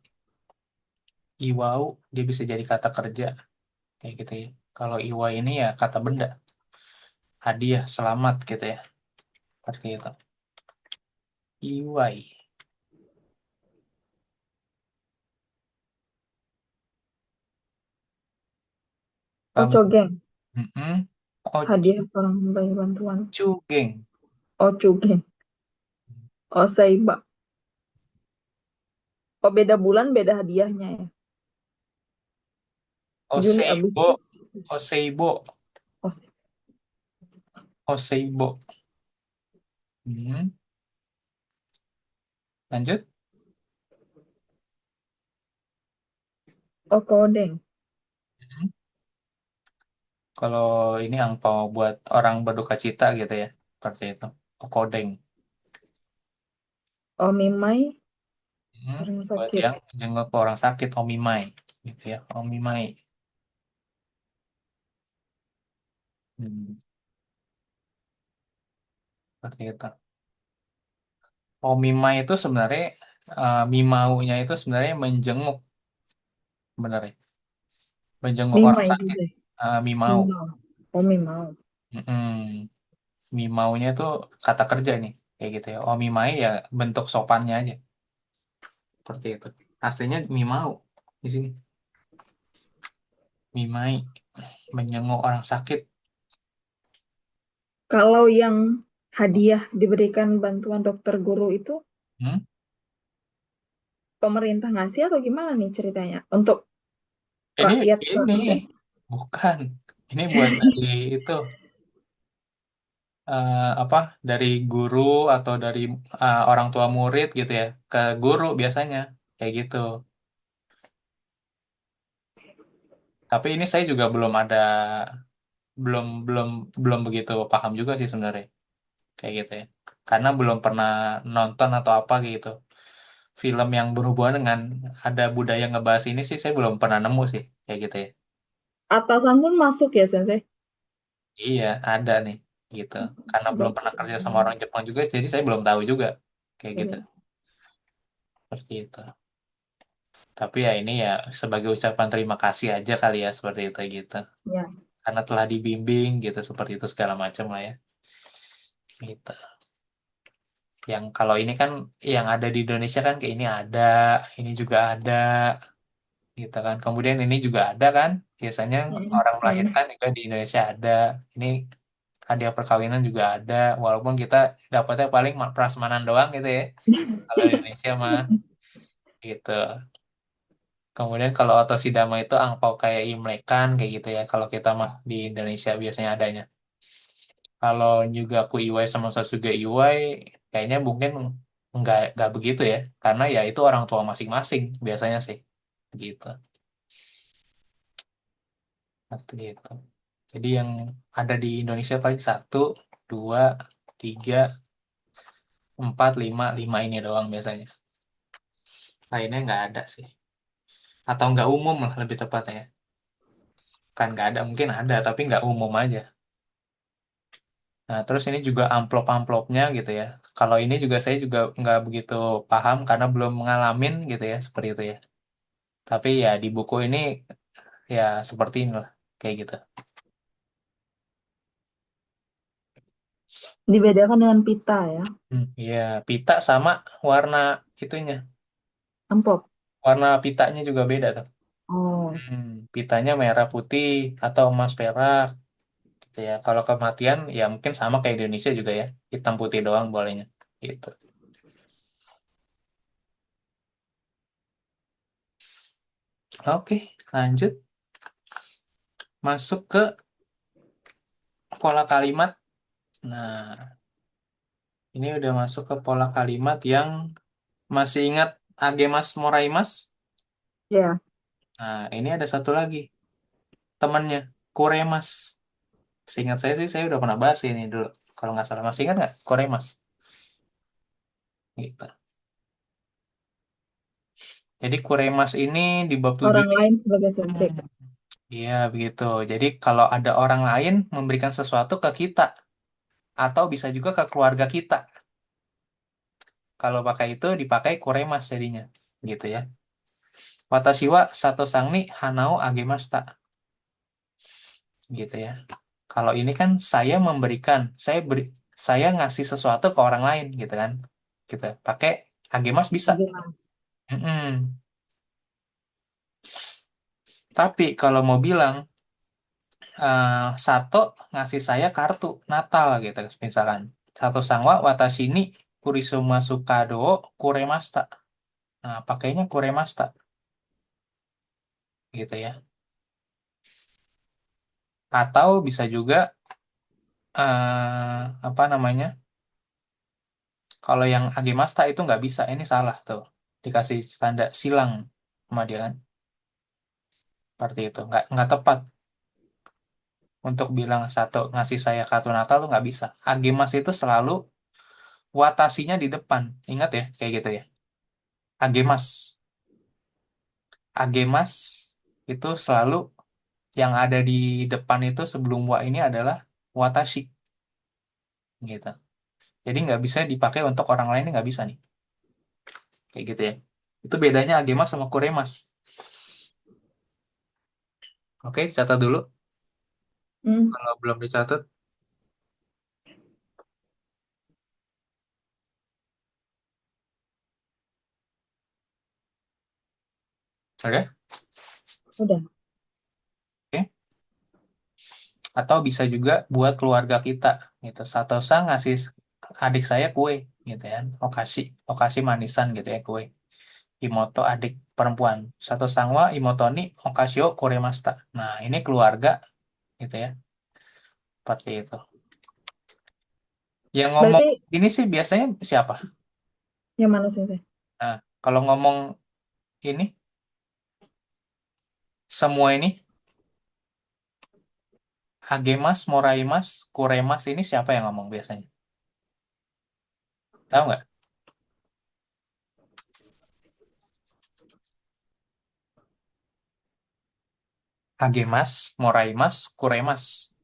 [SPEAKER 1] Iwau, dia bisa jadi kata kerja, kayak gitu ya. Kalau Iwai ini ya kata benda, hadiah, selamat gitu ya. Seperti itu. Iwai. Kamu
[SPEAKER 2] Ocogeng.
[SPEAKER 1] mm-mm.
[SPEAKER 2] Hadiah orang memberi bantuan.
[SPEAKER 1] Ocugeng.
[SPEAKER 2] Ocugeng. Oseiba. Oh, beda bulan, beda hadiahnya ya. Juli,
[SPEAKER 1] Oseibo.
[SPEAKER 2] Agustus.
[SPEAKER 1] Oseibo.
[SPEAKER 2] Ose-
[SPEAKER 1] Oseibo. Hmm. Lanjut.
[SPEAKER 2] Okodeng.
[SPEAKER 1] Hmm. Kalau ini angpau buat orang berduka cita gitu ya. Seperti itu. Okodeng.
[SPEAKER 2] Omimai.
[SPEAKER 1] Hmm.
[SPEAKER 2] Orang
[SPEAKER 1] Buat
[SPEAKER 2] sakit.
[SPEAKER 1] yang jenguk orang sakit, omimai. Gitu ya. Omimai. Hmm. Seperti itu. Omimai itu sebenarnya mimaunya itu sebenarnya menjenguk sebenarnya. Menjenguk orang
[SPEAKER 2] Mimai
[SPEAKER 1] sakit.
[SPEAKER 2] juga ya?
[SPEAKER 1] Mimau.
[SPEAKER 2] Mimau. Oh, Mimau.
[SPEAKER 1] Mm-mm. Mimaunya itu kata kerja nih, kayak gitu ya. Oh, mimai ya bentuk sopannya aja, seperti itu. Aslinya mimau di sini. Mimai menjenguk orang sakit.
[SPEAKER 2] Kalau yang hadiah diberikan bantuan dokter guru itu
[SPEAKER 1] Hmm?
[SPEAKER 2] pemerintah ngasih atau gimana nih ceritanya? Untuk
[SPEAKER 1] Ini
[SPEAKER 2] rakyat
[SPEAKER 1] ini
[SPEAKER 2] banget ya?
[SPEAKER 1] bukan. Ini buat dari itu apa? Dari guru atau dari orang tua murid gitu ya ke guru biasanya kayak gitu. Tapi ini saya juga belum belum belum begitu paham juga sih sebenarnya kayak gitu ya. Karena belum pernah nonton atau apa gitu. Film yang berhubungan dengan ada budaya ngebahas ini sih saya belum pernah nemu sih kayak gitu ya.
[SPEAKER 2] Atasan pun masuk ya, Sensei?
[SPEAKER 1] Iya, ada nih gitu. Karena belum pernah
[SPEAKER 2] Dokter.
[SPEAKER 1] kerja sama orang Jepang juga jadi saya belum tahu juga kayak gitu.
[SPEAKER 2] Iya.
[SPEAKER 1] Seperti itu. Tapi ya ini ya sebagai ucapan terima kasih aja kali ya seperti itu gitu.
[SPEAKER 2] Ya.
[SPEAKER 1] karena telah dibimbing gitu seperti itu segala macam lah ya. Gitu. Yang kalau ini kan yang ada di Indonesia kan kayak ini juga ada gitu kan. Kemudian ini juga ada kan. Biasanya orang
[SPEAKER 2] Hmm.
[SPEAKER 1] melahirkan juga di Indonesia ada. Ini hadiah perkawinan juga ada. Walaupun kita dapatnya paling prasmanan doang gitu ya. Kalau di Indonesia mah gitu. Kemudian kalau otosidama itu angpau kayak Imlekan kayak gitu ya. Kalau kita mah di Indonesia biasanya adanya. Kalau juga aku Iwai sama Sasuke Iwai, kayaknya mungkin nggak begitu ya, karena ya itu orang tua masing-masing biasanya sih, gitu. Waktu itu. Jadi yang ada di Indonesia paling satu, dua, tiga, empat, lima, lima ini doang biasanya. Lainnya nggak ada sih, atau nggak umum lah lebih tepatnya. Kan nggak ada, mungkin ada tapi nggak umum aja. Nah, terus ini juga amplop-amplopnya gitu ya. Kalau ini juga saya juga nggak begitu paham karena belum ngalamin gitu ya, seperti itu ya. Tapi ya di buku ini ya seperti inilah, kayak gitu.
[SPEAKER 2] Dibedakan dengan pita ya,
[SPEAKER 1] Iya, pita sama warna itunya.
[SPEAKER 2] amplop.
[SPEAKER 1] Warna pitanya juga beda tuh.
[SPEAKER 2] Oh,
[SPEAKER 1] Pitanya merah putih atau emas perak gitu ya. Kalau kematian ya mungkin sama kayak di Indonesia juga ya. Hitam putih doang bolehnya. Gitu. Oke, lanjut. Masuk ke pola kalimat. Nah, ini udah masuk ke pola kalimat yang masih ingat Agemas Moraimas.
[SPEAKER 2] ya.
[SPEAKER 1] Nah, ini ada satu lagi temannya, Kuremas. Seingat saya sih saya udah pernah bahas ini dulu. Kalau nggak salah masih ingat nggak Kuremas? Gitu. Jadi Kuremas ini di bab 7
[SPEAKER 2] Orang
[SPEAKER 1] nih.
[SPEAKER 2] lain sebagai
[SPEAKER 1] Hmm,
[SPEAKER 2] subjek.
[SPEAKER 1] iya begitu. Jadi kalau ada orang lain memberikan sesuatu ke kita atau bisa juga ke keluarga kita. Kalau pakai itu dipakai Kuremas jadinya. Gitu ya. Watashi wa sato sang ni hanao agemashita. Gitu ya. Kalau ini kan saya memberikan, saya ngasih sesuatu ke orang lain gitu kan. Gitu. Pakai agemas bisa.
[SPEAKER 2] Oke, Mas.
[SPEAKER 1] Mm-mm. Tapi kalau mau bilang Sato ngasih saya kartu Natal gitu misalkan. Sato sangwa watashi ni kurisuma sukado wo kuremasta. Nah, pakainya kuremasta gitu ya. Atau bisa juga apa namanya? Kalau yang agemasta itu nggak bisa, ini salah tuh. Dikasih tanda silang sama dia kan. Seperti itu. Nggak tepat untuk bilang satu ngasih saya kartu Natal tuh nggak bisa. Agemas itu selalu watasinya di depan. Ingat ya, kayak gitu ya. Agemas. Agemas itu selalu yang ada di depan itu sebelum wa ini adalah watashi gitu. Jadi nggak bisa dipakai untuk orang lain nggak bisa nih. Kayak gitu ya. Itu bedanya agemas sama kuremas. Oke, catat dulu.
[SPEAKER 2] Hmm,
[SPEAKER 1] Kalau belum dicatat, oke?
[SPEAKER 2] udah.
[SPEAKER 1] Oke. Atau bisa juga buat keluarga kita gitu. Satosa ngasih adik saya kue gitu ya. Okashi, okashi manisan gitu ya kue. Imoto adik perempuan. Satu sangwa imoto ni okashio koremasta. Nah, ini keluarga gitu ya. Seperti itu. Yang ngomong
[SPEAKER 2] Berarti
[SPEAKER 1] ini sih biasanya siapa?
[SPEAKER 2] yang mana sih? Teh?
[SPEAKER 1] Nah, kalau ngomong ini semua ini Agemas, Moraimas, Kuremas ini siapa yang ngomong biasanya? Tahu nggak? Agemas, Moraimas, Kuremas.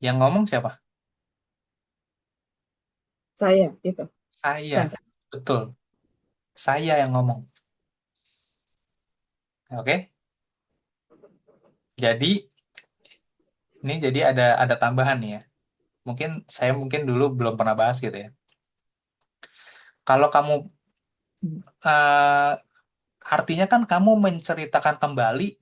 [SPEAKER 1] Yang ngomong siapa?
[SPEAKER 2] Saya, gitu.
[SPEAKER 1] Saya.
[SPEAKER 2] Kan?
[SPEAKER 1] Betul. Saya yang ngomong. Oke? Jadi ini jadi ada tambahan nih ya. Mungkin saya mungkin dulu belum pernah bahas gitu ya. Kalau kamu eh, artinya kan kamu menceritakan kembali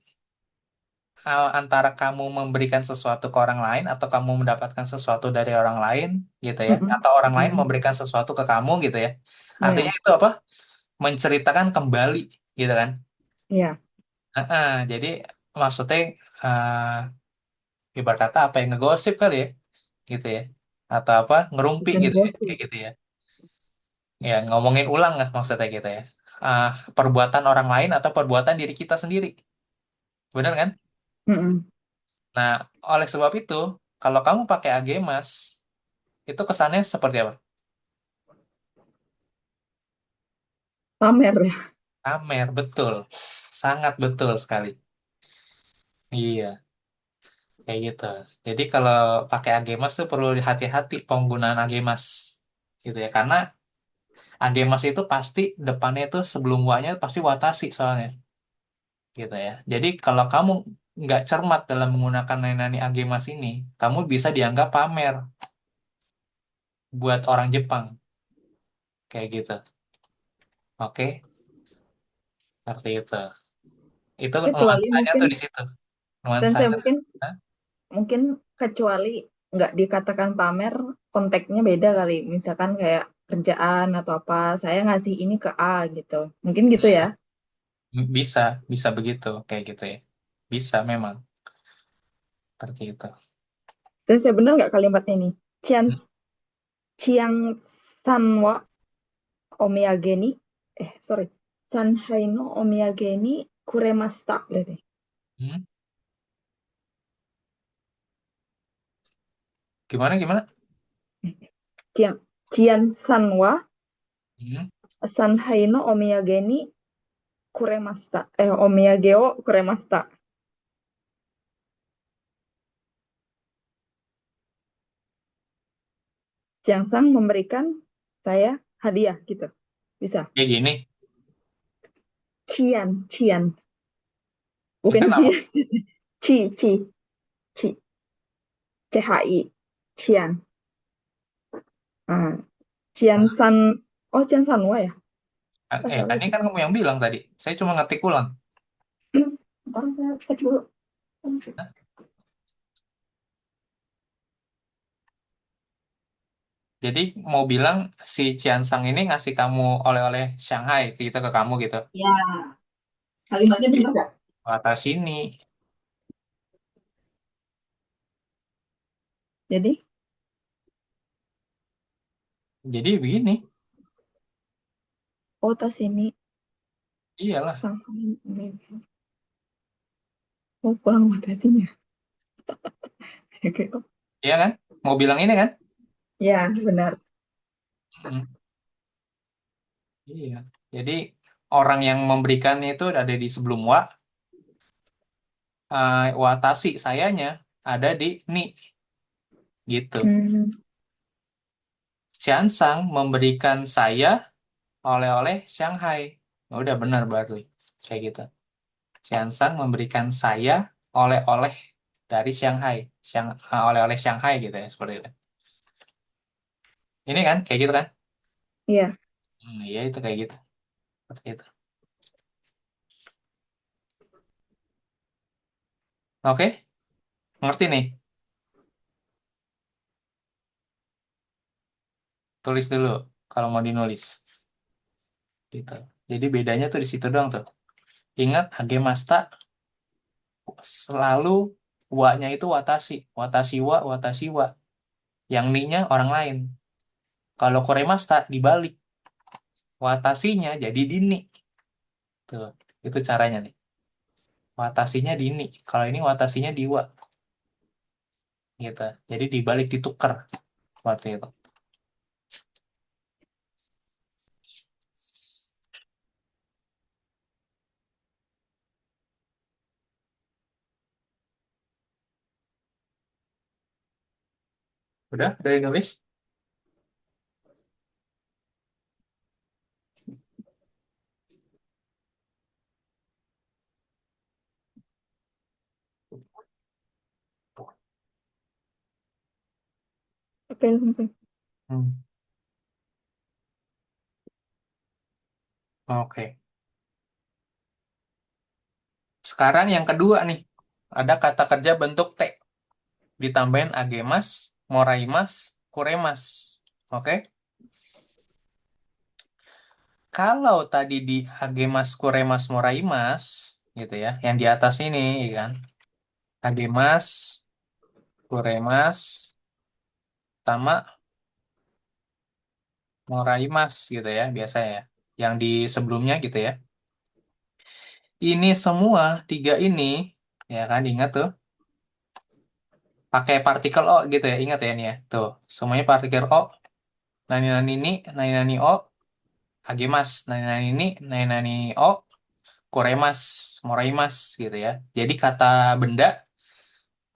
[SPEAKER 1] antara kamu memberikan sesuatu ke orang lain atau kamu mendapatkan sesuatu dari orang lain gitu ya,
[SPEAKER 2] Mm-mm.
[SPEAKER 1] atau orang lain
[SPEAKER 2] Mm-mm.
[SPEAKER 1] memberikan sesuatu ke kamu gitu ya. Artinya
[SPEAKER 2] Iya,
[SPEAKER 1] itu apa? Menceritakan kembali gitu kan.
[SPEAKER 2] iya.
[SPEAKER 1] Heeh, jadi maksudnya ibarat kata apa yang ngegosip kali ya gitu ya. Atau apa? Ngerumpi
[SPEAKER 2] Bukan
[SPEAKER 1] gitu ya, kayak
[SPEAKER 2] gosip.
[SPEAKER 1] gitu ya. Ya, ngomongin ulang lah maksudnya gitu ya. Ah, perbuatan orang lain atau perbuatan diri kita sendiri. Benar kan?
[SPEAKER 2] Mm-mm.
[SPEAKER 1] Nah, oleh sebab itu, kalau kamu pakai agemas, itu kesannya seperti apa?
[SPEAKER 2] Pamer ya.
[SPEAKER 1] Pamer, betul. Sangat betul sekali. Iya, kayak gitu. Jadi kalau pakai agemas tuh perlu hati-hati penggunaan agemas. Gitu ya. Karena agemas itu pasti depannya itu sebelum wa-nya pasti watashi soalnya. Gitu ya. Jadi kalau kamu nggak cermat dalam menggunakan nani agemas ini, kamu bisa dianggap pamer buat orang Jepang. Kayak gitu. Oke, seperti itu. Itu
[SPEAKER 2] Kecuali
[SPEAKER 1] nuansanya
[SPEAKER 2] mungkin
[SPEAKER 1] tuh di situ.
[SPEAKER 2] Sensei
[SPEAKER 1] Nuansanya tuh.
[SPEAKER 2] mungkin
[SPEAKER 1] Hah?
[SPEAKER 2] mungkin kecuali nggak dikatakan pamer, konteksnya beda kali. Misalkan kayak kerjaan atau apa, saya ngasih ini ke A gitu. Mungkin gitu ya.
[SPEAKER 1] Bisa, bisa begitu, kayak gitu ya. Bisa memang, seperti itu.
[SPEAKER 2] Sensei bener nggak kalimatnya ini? Cian
[SPEAKER 1] Hmm?
[SPEAKER 2] Chiang Sanwa Omiyage ni, sorry. Sanhai no Omiyage ni kuremashita berarti.
[SPEAKER 1] Hmm? Gimana, gimana?
[SPEAKER 2] Cian Cian Sanwa
[SPEAKER 1] Hmm?
[SPEAKER 2] Sanhai no Omiyage ni kuremashita. Omiyage o kuremashita. Sang memberikan saya hadiah gitu. Bisa.
[SPEAKER 1] Kayak gini,
[SPEAKER 2] Cian.
[SPEAKER 1] itu
[SPEAKER 2] Bukan
[SPEAKER 1] nama.
[SPEAKER 2] Cian. Ci. CHI. Cian. Ah, Cian San. Oh, Cian Sanwa ya? Apa salah
[SPEAKER 1] Tadi
[SPEAKER 2] sih?
[SPEAKER 1] kan kamu yang bilang tadi. Saya cuma ngetik ulang.
[SPEAKER 2] Orang saya cek dulu.
[SPEAKER 1] Jadi mau bilang si Ciansang ini ngasih kamu oleh-oleh Shanghai gitu ke kamu gitu.
[SPEAKER 2] Ya, kalimatnya
[SPEAKER 1] Di
[SPEAKER 2] benar gak?
[SPEAKER 1] atas sini.
[SPEAKER 2] Jadi,
[SPEAKER 1] Jadi begini,
[SPEAKER 2] oh tas ini
[SPEAKER 1] iyalah.
[SPEAKER 2] sang oh pulang batasinya. Oke.
[SPEAKER 1] Iya kan? Mau bilang ini kan?
[SPEAKER 2] Ya, benar.
[SPEAKER 1] Hmm, iya. Jadi orang yang memberikannya itu ada di sebelum wa, watashi sayanya ada di ni gitu.
[SPEAKER 2] Hmm,
[SPEAKER 1] Xiansang memberikan saya oleh-oleh Shanghai. Ya udah benar baru kayak gitu. Xiansang memberikan saya oleh-oleh dari Shanghai. Oleh-oleh Shanghai gitu ya seperti itu. Ini kan kayak gitu kan?
[SPEAKER 2] iya.
[SPEAKER 1] Iya itu kayak gitu. Seperti itu. Oke, ngerti nih. Tulis dulu kalau mau dinulis. Gitu. Jadi bedanya tuh di situ doang tuh. Ingat Hagemasta selalu wa-nya itu watashi. Watashi wa. Yang ni-nya orang lain. Kalau Koremasta dibalik. Watashinya jadi dini. Tuh, itu caranya nih. Watashinya dini. Kalau ini watashinya diwa. Gitu. Jadi dibalik ditukar. Seperti itu. Udah dari nulis?
[SPEAKER 2] Oke, sensei.
[SPEAKER 1] Hmm, Oke. Sekarang yang kedua nih. Ada kata kerja bentuk T. Ditambahin agemas, moraimas, kuremas. Oke. Kalau tadi di agemas, kuremas, moraimas, gitu ya, yang di atas ini, ya kan, agemas, kuremas, sama moraimas, gitu ya, biasa ya. Yang di sebelumnya, gitu ya. Ini semua tiga ini, ya kan, ingat tuh, pakai partikel O, gitu ya, ingat ya ini ya. Tuh, semuanya partikel O, nani nani ini, nani nani O, agemas, nani nani ini, nani nani O, kuremas, moraimas, gitu ya. Jadi kata benda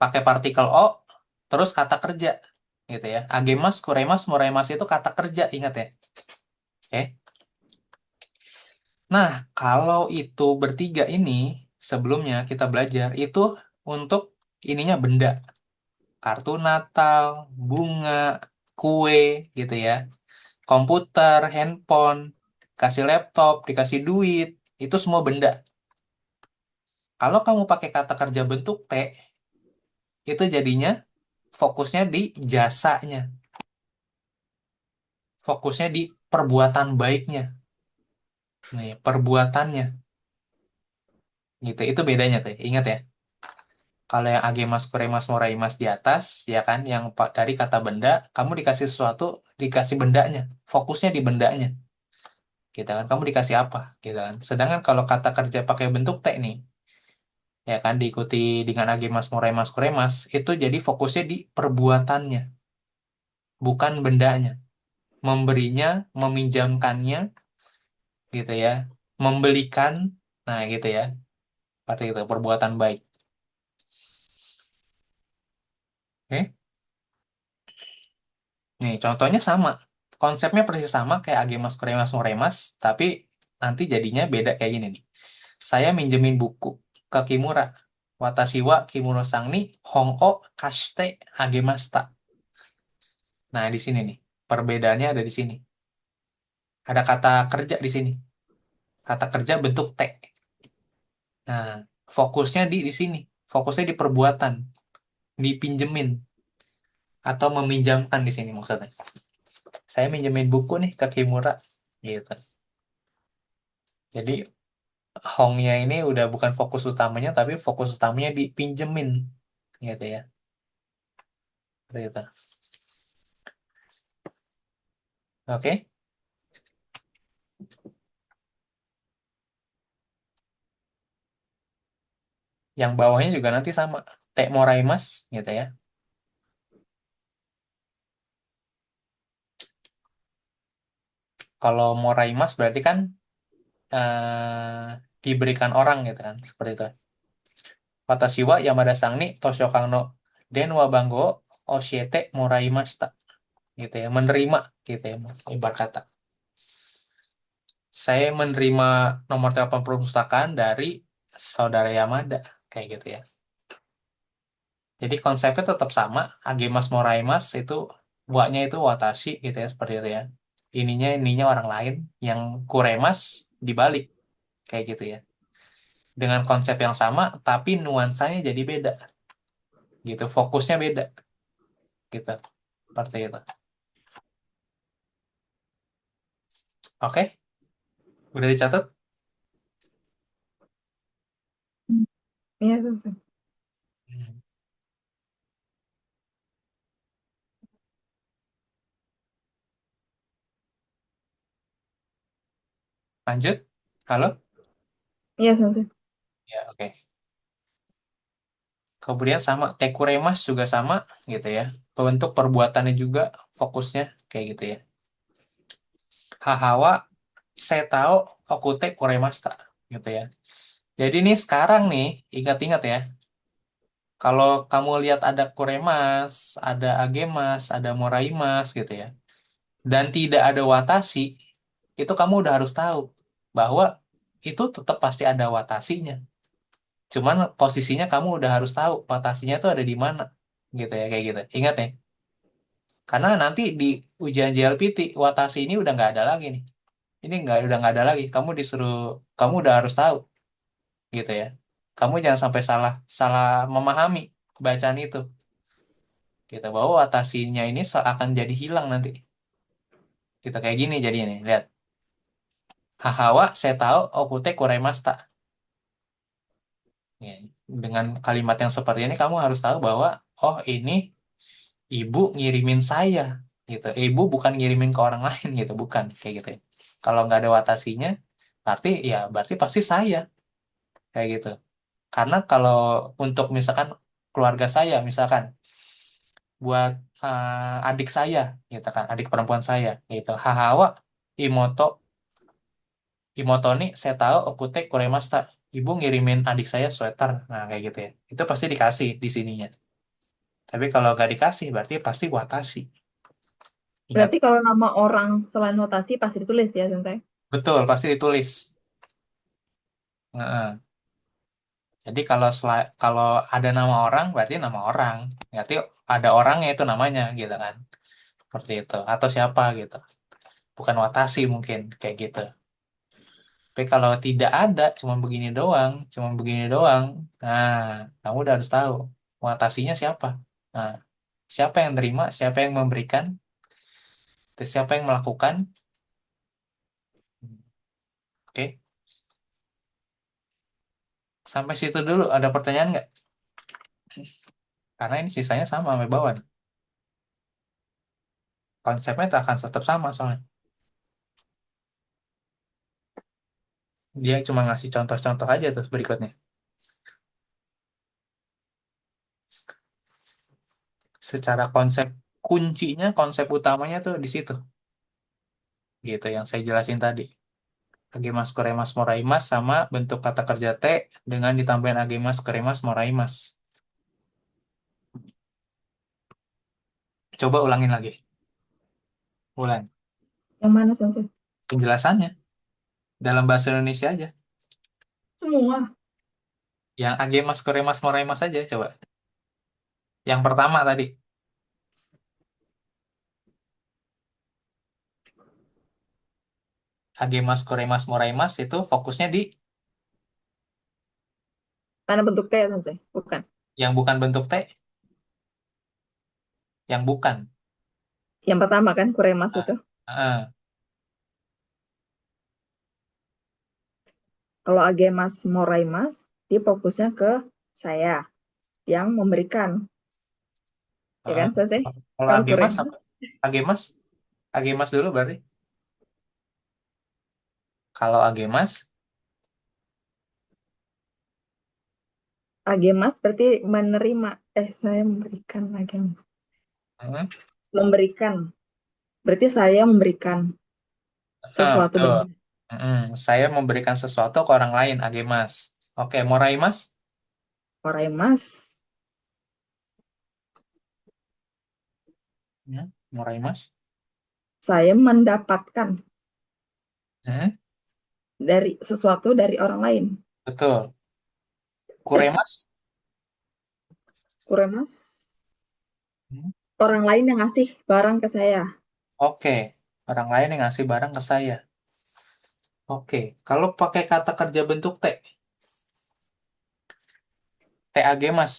[SPEAKER 1] pakai partikel O, terus kata kerja, gitu ya. Agemas, kuremas, moraimas itu kata kerja, ingat ya. Oke. Nah, kalau itu bertiga ini, sebelumnya kita belajar, itu untuk ininya benda. Kartu Natal, bunga, kue, gitu ya. Komputer, handphone, kasih laptop, dikasih duit, itu semua benda. Kalau kamu pakai kata kerja bentuk T, itu jadinya fokusnya di jasanya. Fokusnya di perbuatan baiknya. Nih, perbuatannya. Gitu. Itu bedanya tuh. Ingat ya. Kalau yang agemas, kuremas, moraimas di atas, ya kan, yang dari kata benda, kamu dikasih sesuatu, dikasih bendanya. Fokusnya di bendanya. Gitu kan. Kamu dikasih apa? Gitu kan. Sedangkan kalau kata kerja pakai bentuk T nih, ya kan, diikuti dengan agemas, moraimas, kuremas, itu jadi fokusnya di perbuatannya, bukan bendanya. Memberinya, meminjamkannya, gitu ya. Membelikan, nah gitu ya. Seperti itu, perbuatan baik. Oke. Nih, contohnya sama. Konsepnya persis sama kayak Agemas Kuremas Moremas, tapi nanti jadinya beda kayak gini nih. Saya minjemin buku ke Kimura. Watashi wa Kimura sang ni Hong-o kashite agemashita. Nah, di sini nih. Perbedaannya ada di sini. Ada kata kerja di sini. Kata kerja bentuk T. Nah, fokusnya di sini. Fokusnya di perbuatan, dipinjemin atau meminjamkan di sini maksudnya. Saya minjemin buku nih ke Kimura gitu. Jadi Hongnya ini udah bukan fokus utamanya, tapi fokus utamanya dipinjemin, gitu ya. Gitu. Oke, yang bawahnya juga nanti sama. Tek moraimas, gitu ya. Kalau moraimas berarti kan diberikan orang, gitu kan, seperti itu. Watashi wa Yamada Sang ni Toshokan no Den wa Bango Oshiete moraimashita, gitu ya. Menerima, gitu ya. Ibarat kata. Saya menerima nomor telepon perpustakaan dari saudara Yamada, kayak gitu ya. Jadi konsepnya tetap sama, Agemas Moraimas itu buatnya itu watashi gitu ya, seperti itu ya. Ininya orang lain, yang kuremas dibalik kayak gitu ya. Dengan konsep yang sama tapi nuansanya jadi beda gitu, fokusnya beda gitu. Seperti itu. Oke, udah dicatat?
[SPEAKER 2] Iya, sensei.
[SPEAKER 1] Hmm. Lanjut. Halo?
[SPEAKER 2] Iya, sensei.
[SPEAKER 1] Ya, oke. Kemudian sama tekuremas juga sama gitu ya. Bentuk perbuatannya juga fokusnya kayak gitu ya. Hahawa saya tahu okute koremasta gitu ya. Jadi nih sekarang nih ingat-ingat ya. Kalau kamu lihat ada koremas, ada agemas, ada moraimas gitu ya. Dan tidak ada watashi, itu kamu udah harus tahu bahwa itu tetap pasti ada watasinya. Cuman posisinya kamu udah harus tahu rotasinya tuh ada di mana, gitu ya, kayak gitu. Ingat ya, karena nanti di ujian JLPT rotasi ini udah nggak ada lagi nih. Ini udah nggak ada lagi. Kamu udah harus tahu, gitu ya. Kamu jangan sampai salah salah memahami bacaan itu, gitu. Bahwa rotasinya ini akan jadi hilang nanti. Kita kayak gini jadi ini. Lihat. Hahawa saya tahu okute kuremasta. Ya, dengan kalimat yang seperti ini kamu harus tahu bahwa oh ini ibu ngirimin saya gitu. Ibu bukan ngirimin ke orang lain gitu, bukan kayak gitu ya. Kalau nggak ada watasinya, berarti pasti saya kayak gitu. Karena kalau untuk misalkan keluarga saya, misalkan buat adik saya, gitu kan, adik perempuan saya, gitu. Hahawa imoto imotoni saya tahu okute kuremasta. Ibu ngirimin adik saya sweater, nah kayak gitu ya. Itu pasti dikasih di sininya. Tapi kalau nggak dikasih, berarti pasti watashi. Ingat,
[SPEAKER 2] Berarti kalau nama orang selain notasi pasti ditulis ya, Sensei?
[SPEAKER 1] betul, pasti ditulis. Heeh. Jadi kalau ada nama orang, berarti nama orang. Berarti ada orangnya itu namanya, gitu kan. Seperti itu. Atau siapa gitu. Bukan watashi mungkin, kayak gitu. Tapi kalau tidak ada, cuma begini doang. Nah, kamu udah harus tahu. Watashinya siapa? Nah, siapa yang terima, siapa yang memberikan, terus siapa yang melakukan. Oke, sampai situ dulu. Ada pertanyaan nggak? Karena ini sisanya sama sampai bawah nih. Konsepnya akan tetap sama soalnya. Dia cuma ngasih contoh-contoh aja tuh berikutnya. Secara konsep kuncinya, konsep utamanya tuh di situ. Gitu yang saya jelasin tadi. Agemas koremas moraimas sama bentuk kata kerja T dengan ditambahin agemas koremas moraimas. Coba ulangin lagi. Ulang.
[SPEAKER 2] Yang mana, Sensei?
[SPEAKER 1] Penjelasannya dalam bahasa Indonesia aja.
[SPEAKER 2] Semua.
[SPEAKER 1] Yang agemas koremas moraimas aja coba. Yang pertama tadi. Agemas koremas moraimas itu fokusnya di
[SPEAKER 2] Mana bentuk T ya, Sensei? Bukan.
[SPEAKER 1] yang bukan bentuk T, yang bukan.
[SPEAKER 2] Yang pertama kan, kuremas
[SPEAKER 1] Ah,
[SPEAKER 2] itu.
[SPEAKER 1] ah,
[SPEAKER 2] Kalau agemas moraimas, dia fokusnya ke saya yang memberikan. Ya
[SPEAKER 1] ah.
[SPEAKER 2] kan, Sensei?
[SPEAKER 1] Kalau
[SPEAKER 2] Kalau
[SPEAKER 1] agemas
[SPEAKER 2] kuremas,
[SPEAKER 1] apa? Agemas, agemas dulu berarti. Kalau agemas,
[SPEAKER 2] agemas berarti menerima. Saya memberikan agemas.
[SPEAKER 1] hmm,
[SPEAKER 2] Memberikan. Berarti saya memberikan sesuatu
[SPEAKER 1] betul.
[SPEAKER 2] benda.
[SPEAKER 1] Saya memberikan sesuatu ke orang lain, agemas. Oke, moraimas,
[SPEAKER 2] Moraimas,
[SPEAKER 1] ya, moraimas.
[SPEAKER 2] saya mendapatkan
[SPEAKER 1] Hmm,
[SPEAKER 2] dari sesuatu dari orang lain.
[SPEAKER 1] betul.
[SPEAKER 2] Eh,
[SPEAKER 1] Kuremas,
[SPEAKER 2] kuremas,
[SPEAKER 1] hmm,
[SPEAKER 2] orang lain yang ngasih barang ke saya.
[SPEAKER 1] oke. Orang lain yang ngasih barang ke saya. Oke, kalau pakai kata kerja bentuk T, T agemas.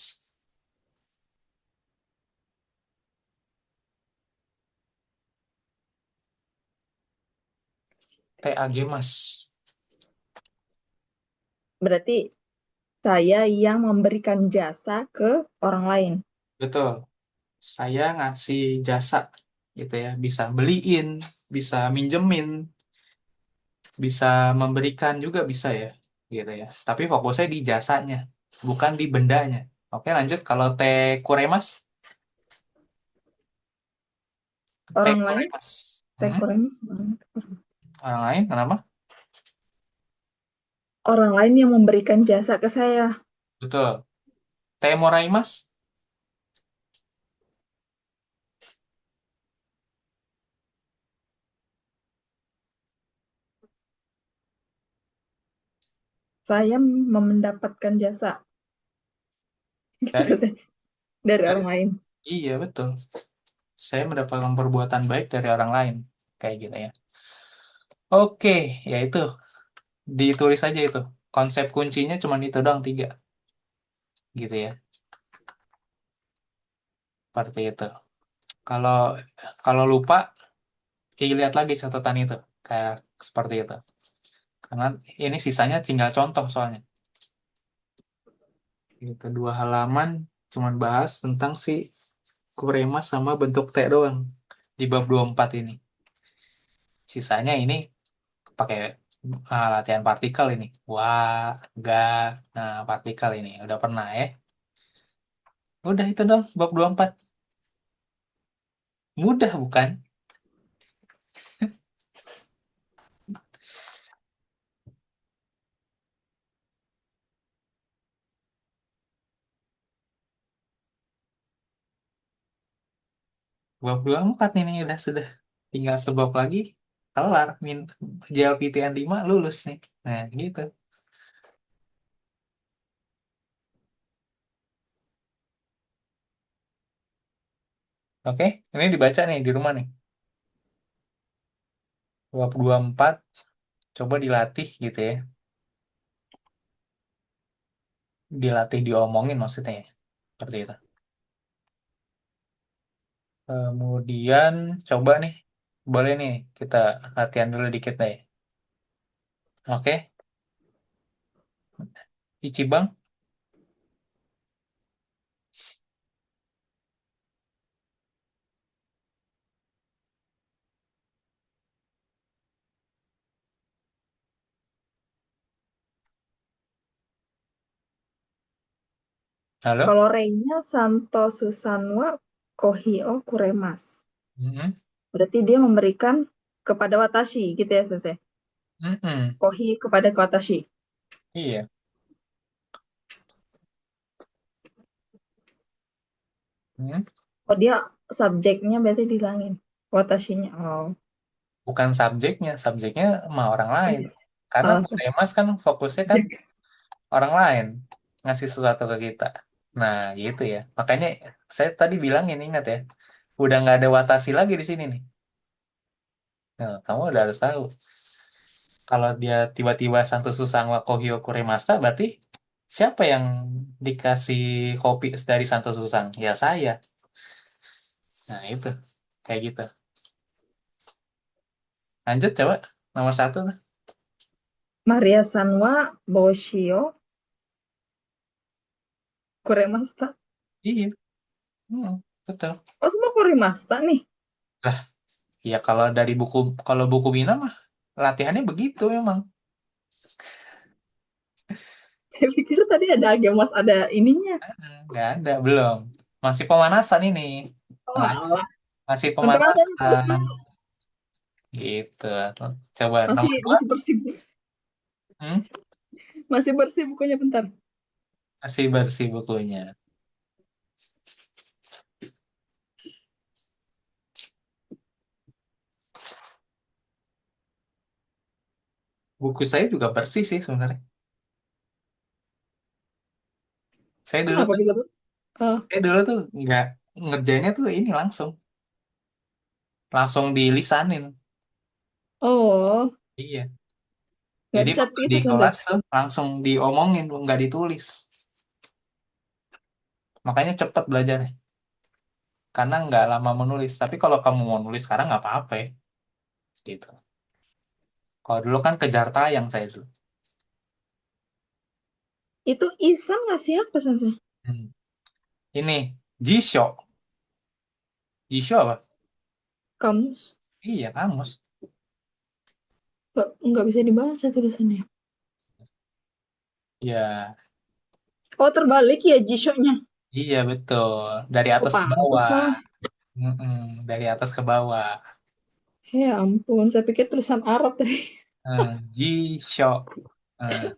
[SPEAKER 1] T agemas.
[SPEAKER 2] Berarti saya yang memberikan jasa ke orang lain.
[SPEAKER 1] Betul. Saya ngasih jasa, gitu ya. Bisa beliin, bisa minjemin, bisa memberikan juga bisa ya, gitu ya. Tapi fokusnya di jasanya, bukan di bendanya. Oke, lanjut. Kalau T kuremas, T
[SPEAKER 2] Orang lain,
[SPEAKER 1] kuremas.
[SPEAKER 2] saya
[SPEAKER 1] Hmm,
[SPEAKER 2] kuremas.
[SPEAKER 1] orang lain kenapa?
[SPEAKER 2] Orang lain yang memberikan jasa ke saya.
[SPEAKER 1] Betul. T moraimas,
[SPEAKER 2] Saya mendapatkan jasa gitu
[SPEAKER 1] Dari
[SPEAKER 2] sih dari
[SPEAKER 1] dari
[SPEAKER 2] orang lain.
[SPEAKER 1] iya betul. Saya mendapatkan perbuatan baik dari orang lain. Kayak gitu ya. Oke, ya itu. Ditulis aja itu. Konsep kuncinya cuma itu doang, tiga. Gitu ya. Seperti itu. Kalau kalau lupa, lihat lagi catatan itu. Kayak seperti itu. Karena ini sisanya tinggal contoh soalnya. Itu 2 halaman cuman bahas tentang si Kurema sama bentuk T doang. Di bab 24 ini. Sisanya ini pakai latihan partikel ini. Wah, enggak. Nah, partikel ini. Udah pernah ya. Udah itu dong, bab 24. Mudah bukan? Bab 24 ini udah sudah. Tinggal sebab lagi, kelar. JLPTN 5 lulus nih. Nah, gitu. Oke, ini dibaca nih di rumah nih. Bab 24, coba dilatih gitu ya. Dilatih diomongin maksudnya ya. Seperti itu. Kemudian coba nih, boleh nih kita latihan dulu dikit deh. Oke, Ichibang, halo?
[SPEAKER 2] Kalau Reinya Santo Susanwa Kohio Kuremas.
[SPEAKER 1] Mm-mm.
[SPEAKER 2] Berarti dia memberikan kepada Watashi gitu ya, Sensei.
[SPEAKER 1] Mm-mm.
[SPEAKER 2] Kohi kepada Watashi.
[SPEAKER 1] Iya. Mm.
[SPEAKER 2] Oh, dia subjeknya berarti dihilangin. Watashinya. Oh.
[SPEAKER 1] Bukan subjeknya mah orang
[SPEAKER 2] Oh
[SPEAKER 1] lain.
[SPEAKER 2] iya.
[SPEAKER 1] Karena
[SPEAKER 2] Oh,
[SPEAKER 1] Kuremas kan fokusnya kan
[SPEAKER 2] subjek.
[SPEAKER 1] orang lain ngasih sesuatu ke kita. Nah, gitu ya. Makanya saya tadi bilangin ingat ya, udah nggak ada Watashi lagi di sini nih. Nah, kamu udah harus tahu. Kalau dia tiba-tiba Santo Susangwa Kohyo Kuremasa, berarti siapa yang dikasih kopi dari Santo Susang? Ya saya. Nah, itu. Kayak gitu. Lanjut coba. Nomor satu.
[SPEAKER 2] Maria Sanwa Boshio Kuremasta.
[SPEAKER 1] Iya. Betul.
[SPEAKER 2] Oh, semua Kuremasta nih.
[SPEAKER 1] Lah, ya kalau buku Mina mah latihannya begitu memang.
[SPEAKER 2] Saya pikir tadi ada Agemas, ada ininya.
[SPEAKER 1] Nggak ada, belum. Masih pemanasan ini.
[SPEAKER 2] Oh,
[SPEAKER 1] Nah,
[SPEAKER 2] alah.
[SPEAKER 1] masih
[SPEAKER 2] Bentar aja,
[SPEAKER 1] pemanasan. Gitu. Coba
[SPEAKER 2] masih
[SPEAKER 1] nomor dua.
[SPEAKER 2] masih bersih.
[SPEAKER 1] Hmm?
[SPEAKER 2] Masih bersih bukunya bentar.
[SPEAKER 1] Masih bersih bukunya. Buku saya juga bersih sih sebenarnya. Saya dulu
[SPEAKER 2] Kenapa
[SPEAKER 1] tuh,
[SPEAKER 2] bisa tuh?
[SPEAKER 1] saya dulu tuh nggak ngerjainnya tuh ini langsung dilisanin.
[SPEAKER 2] Oh,
[SPEAKER 1] Iya.
[SPEAKER 2] nggak
[SPEAKER 1] Jadi
[SPEAKER 2] dicat
[SPEAKER 1] waktu di
[SPEAKER 2] gitu, Sensei.
[SPEAKER 1] kelas tuh langsung diomongin, nggak ditulis. Makanya cepet belajarnya. Karena nggak lama menulis. Tapi kalau kamu mau nulis sekarang nggak apa-apa ya. Gitu. Kalau dulu kan kejar tayang saya dulu.
[SPEAKER 2] Itu Isan ngasih apa, Sensei?
[SPEAKER 1] Hmm. Ini G-Shock. G-Shock apa?
[SPEAKER 2] Kamus.
[SPEAKER 1] Iya, kamus.
[SPEAKER 2] Nggak bisa dibaca tulisannya.
[SPEAKER 1] Iya,
[SPEAKER 2] Oh, terbalik ya Jisho-nya.
[SPEAKER 1] iya betul. Dari
[SPEAKER 2] Oh,
[SPEAKER 1] atas ke
[SPEAKER 2] pantes
[SPEAKER 1] bawah.
[SPEAKER 2] lah.
[SPEAKER 1] Mm-mm, dari atas ke bawah.
[SPEAKER 2] Ya ampun, saya pikir tulisan Arab tadi.
[SPEAKER 1] G-Shock. Eh,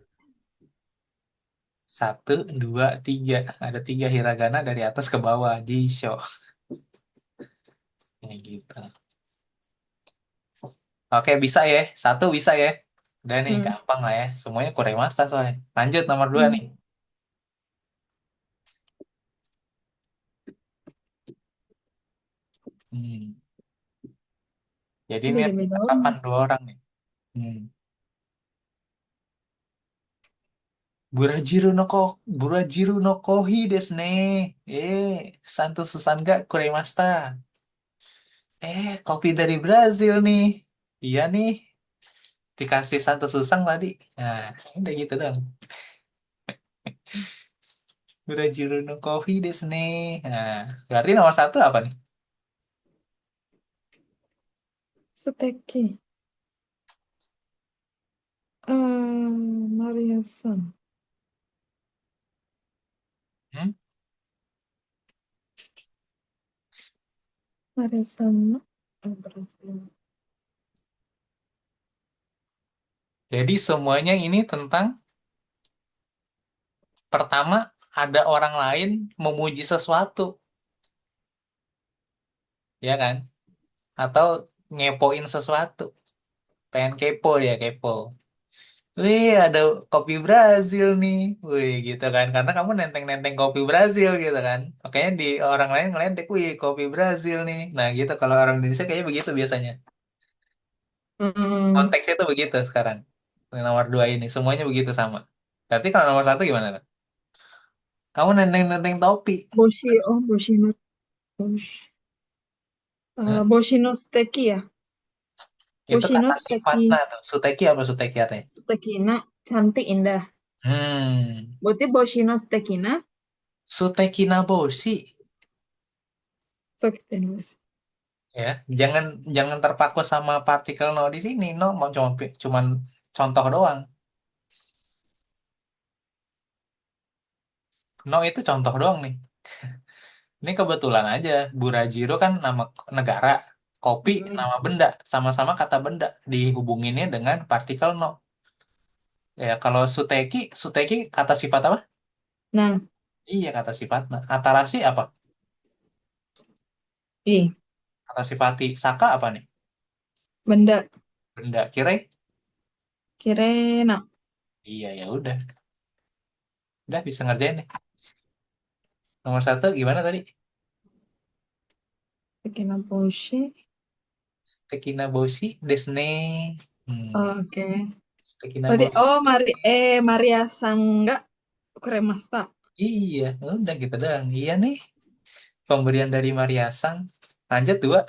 [SPEAKER 1] 1, 2, 3. Ada 3 hiragana dari atas ke bawah. G-Shock. Ini gitu. Oke, bisa ya. Satu bisa ya. Udah nih,
[SPEAKER 2] Hmm.
[SPEAKER 1] gampang lah ya. Semuanya Kuremasta soalnya. Lanjut nomor dua
[SPEAKER 2] Hmm.
[SPEAKER 1] nih. Hmm. Jadi ini
[SPEAKER 2] Beda-beda
[SPEAKER 1] tangkapan
[SPEAKER 2] orang.
[SPEAKER 1] dua orang nih. Hmm. Burajiru no ko, Burajiru no kohi desu ne. Santo Susanga Kuremasta. Kopi dari Brazil nih. Iya nih, dikasih Santo Susang tadi. Nah, udah gitu dong. Burajiru no kohi desu ne. Nah, berarti nomor satu apa nih?
[SPEAKER 2] Suteki. Maria-san.
[SPEAKER 1] Hmm?
[SPEAKER 2] Maria-san. Berarti.
[SPEAKER 1] Jadi semuanya ini tentang pertama ada orang lain memuji sesuatu, ya kan? Atau ngepoin sesuatu. Pengen kepo dia, kepo. Wih, ada kopi Brazil nih. Wih, gitu kan. Karena kamu nenteng-nenteng kopi Brazil gitu kan. Makanya di orang lain ngeledek, wih, kopi Brazil nih. Nah, gitu. Kalau orang Indonesia kayaknya begitu biasanya.
[SPEAKER 2] Hmm.
[SPEAKER 1] Konteksnya tuh begitu sekarang. Nomor dua ini, semuanya begitu sama. Berarti kalau nomor satu gimana, Nak? Kamu nenteng-nenteng topi.
[SPEAKER 2] Boshi, oh Boshi no, Boshi,
[SPEAKER 1] Hah?
[SPEAKER 2] Boshi no Suteki ya.
[SPEAKER 1] Itu
[SPEAKER 2] Boshi no
[SPEAKER 1] kata
[SPEAKER 2] Suteki.
[SPEAKER 1] sifatnya tuh. Suteki apa suteki artinya?
[SPEAKER 2] Suteki na cantik indah.
[SPEAKER 1] Hmm.
[SPEAKER 2] Berarti Boshi no Suteki na
[SPEAKER 1] Suteki Naboshi.
[SPEAKER 2] Sukitenus.
[SPEAKER 1] Ya, jangan jangan terpaku sama partikel no di sini. No, mau cuman contoh doang. No itu contoh doang nih. Ini kebetulan aja. Burajiro kan nama negara. Kopi
[SPEAKER 2] Mm-mm.
[SPEAKER 1] nama benda. Sama-sama kata benda. Dihubunginnya dengan partikel no. Ya, kalau Suteki, Suteki kata sifat apa?
[SPEAKER 2] Nah,
[SPEAKER 1] Iya, kata sifat. Nah, Atarashi apa?
[SPEAKER 2] ih,
[SPEAKER 1] Kata sifati. Saka apa nih?
[SPEAKER 2] benda
[SPEAKER 1] Benda. Kira?
[SPEAKER 2] kirena.
[SPEAKER 1] Iya, ya udah. Udah bisa ngerjain nih. Nomor satu gimana tadi?
[SPEAKER 2] Sukina Boshi.
[SPEAKER 1] Suteki Naboshi desne. Hmm.
[SPEAKER 2] Oke.
[SPEAKER 1] Suteki
[SPEAKER 2] Berarti,
[SPEAKER 1] Naboshi.
[SPEAKER 2] oh, Maria Sangga Kremasta.
[SPEAKER 1] Iya, udah gitu doang. Iya nih, pemberian dari Maria Sang. Lanjut dua.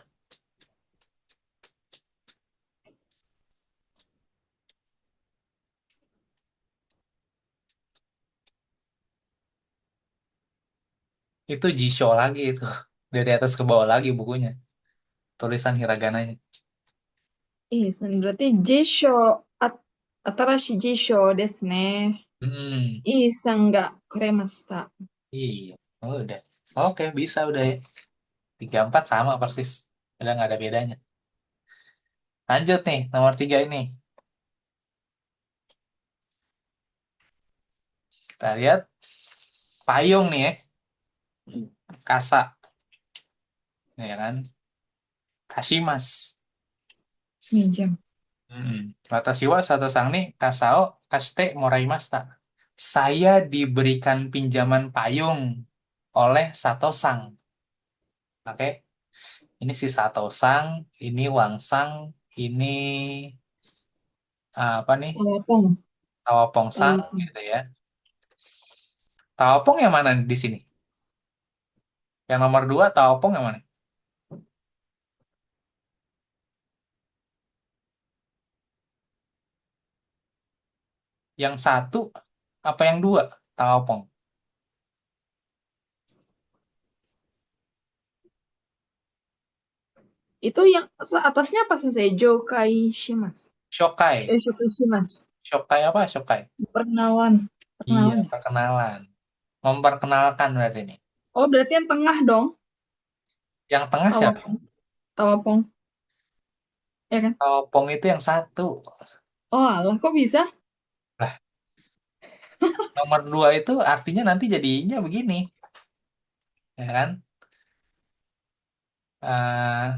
[SPEAKER 1] Itu Jisho lagi itu. Dari atas ke bawah lagi bukunya. Tulisan hiragananya.
[SPEAKER 2] Berarti Jisho, at, Atarashi Jisho desu ne.
[SPEAKER 1] Hmm,
[SPEAKER 2] Sangga Kremasta.
[SPEAKER 1] iya. Udah. Oke, bisa udah ya. 34 sama persis. Udah nggak ada bedanya. Lanjut nih, nomor tiga ini. Kita lihat payung nih ya. Kasa, ya kan? Kashimas.
[SPEAKER 2] Minjam.
[SPEAKER 1] Watashi wa satu sang ni kasao kaste moraimashita. Saya diberikan pinjaman payung oleh Satosang. Oke, ini si Satosang, ini Wangsang, ini apa nih?
[SPEAKER 2] Tawapong.
[SPEAKER 1] Tawapongsang
[SPEAKER 2] Tawapong.
[SPEAKER 1] gitu ya. Tawapong yang mana nih di sini? Yang nomor dua Tawapong yang mana? Yang satu apa yang dua? Tawapong.
[SPEAKER 2] Itu yang atasnya apa sih? Jokai Shimas.
[SPEAKER 1] Shokai.
[SPEAKER 2] Shokai Shimas.
[SPEAKER 1] Shokai apa? Shokai.
[SPEAKER 2] Perkenalan.
[SPEAKER 1] Iya,
[SPEAKER 2] Perkenalan ya?
[SPEAKER 1] perkenalan. Memperkenalkan berarti ini.
[SPEAKER 2] Oh, berarti yang tengah dong.
[SPEAKER 1] Yang tengah siapa?
[SPEAKER 2] Tawapong. Tawapong. Ya kan?
[SPEAKER 1] Tawapong itu yang satu.
[SPEAKER 2] Oh, alah, kok bisa?
[SPEAKER 1] Lah, nomor dua itu artinya nanti jadinya begini, ya kan? Eh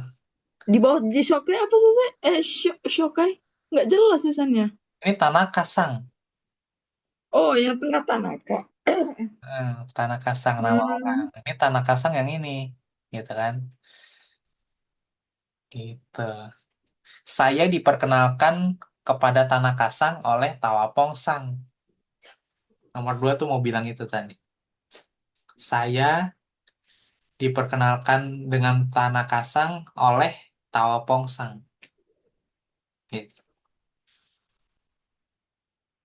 [SPEAKER 2] Di bawah Jishokai apa sih? Shokai? Nggak jelas tulisannya.
[SPEAKER 1] Ini Tanaka Sang.
[SPEAKER 2] Oh, yang tengah Tanaka.
[SPEAKER 1] Tanaka Sang nama orang.
[SPEAKER 2] Hmm,
[SPEAKER 1] Ini Tanaka Sang yang ini, gitu kan? Gitu. Saya diperkenalkan kepada Tanaka Sang oleh Tawapong Sang. Nomor dua tuh mau bilang itu tadi. Saya diperkenalkan dengan Tanaka Sang oleh Tawapong Sang. Gitu.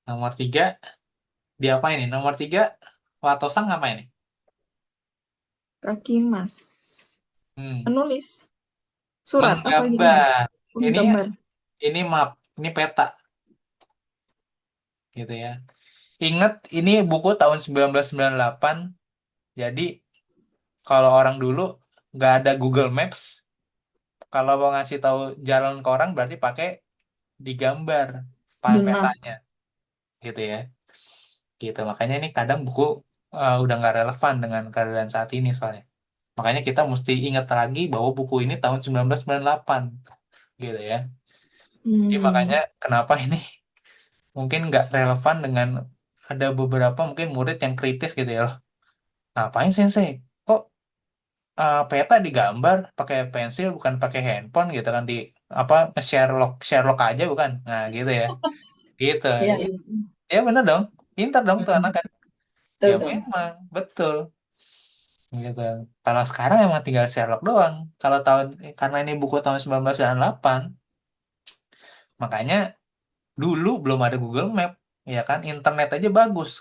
[SPEAKER 1] Nomor tiga, dia apa ini? Nomor tiga, Watosang apa ini?
[SPEAKER 2] kaki mas.
[SPEAKER 1] Hmm.
[SPEAKER 2] Menulis surat apa gimana?
[SPEAKER 1] Menggambar. Ini
[SPEAKER 2] Menggambar.
[SPEAKER 1] ini map, ini peta gitu ya. Ingat ini buku tahun 1998. Jadi kalau orang dulu nggak ada Google Maps, kalau mau ngasih tahu jalan ke orang berarti pakai digambar
[SPEAKER 2] Benar.
[SPEAKER 1] petanya gitu ya. Gitu. Makanya ini kadang buku udah nggak relevan dengan keadaan saat ini soalnya. Makanya kita mesti ingat lagi bahwa buku ini tahun 1998 gitu ya. Jadi
[SPEAKER 2] Hmm.
[SPEAKER 1] makanya kenapa ini mungkin nggak relevan dengan ada beberapa mungkin murid yang kritis gitu ya loh. Ngapain sensei? Kok peta digambar pakai pensil bukan pakai handphone gitu kan di apa Sherlock Sherlock aja bukan? Nah gitu ya. Gitu.
[SPEAKER 2] Iya,
[SPEAKER 1] Ya,
[SPEAKER 2] iya.
[SPEAKER 1] ya bener dong. Pintar dong tuh anak
[SPEAKER 2] Hmm.
[SPEAKER 1] kan. Ya
[SPEAKER 2] Betul, betul.
[SPEAKER 1] memang betul gitu. Kalau sekarang emang tinggal Sherlock doang. Kalau tahun karena ini buku tahun 1998, makanya dulu belum ada Google Map, ya kan? Internet aja bagus,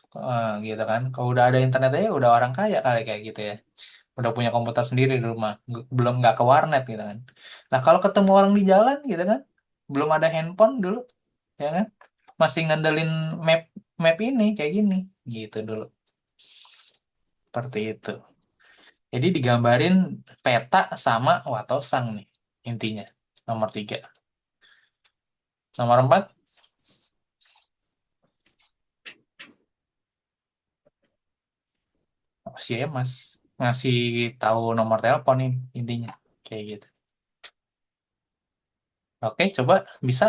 [SPEAKER 1] gitu kan? Kalau udah ada internet aja udah orang kaya kali kayak gitu ya. Udah punya komputer sendiri di rumah, belum nggak ke warnet gitu kan. Nah kalau ketemu orang di jalan gitu kan, belum ada handphone dulu, ya kan? Masih ngandelin map map ini kayak gini, gitu dulu. Seperti itu. Jadi digambarin peta sama watosang nih intinya. Nomor tiga. Nomor empat, oh, si Mas ngasih tahu nomor telepon ini intinya kayak gitu. Oke, coba bisa.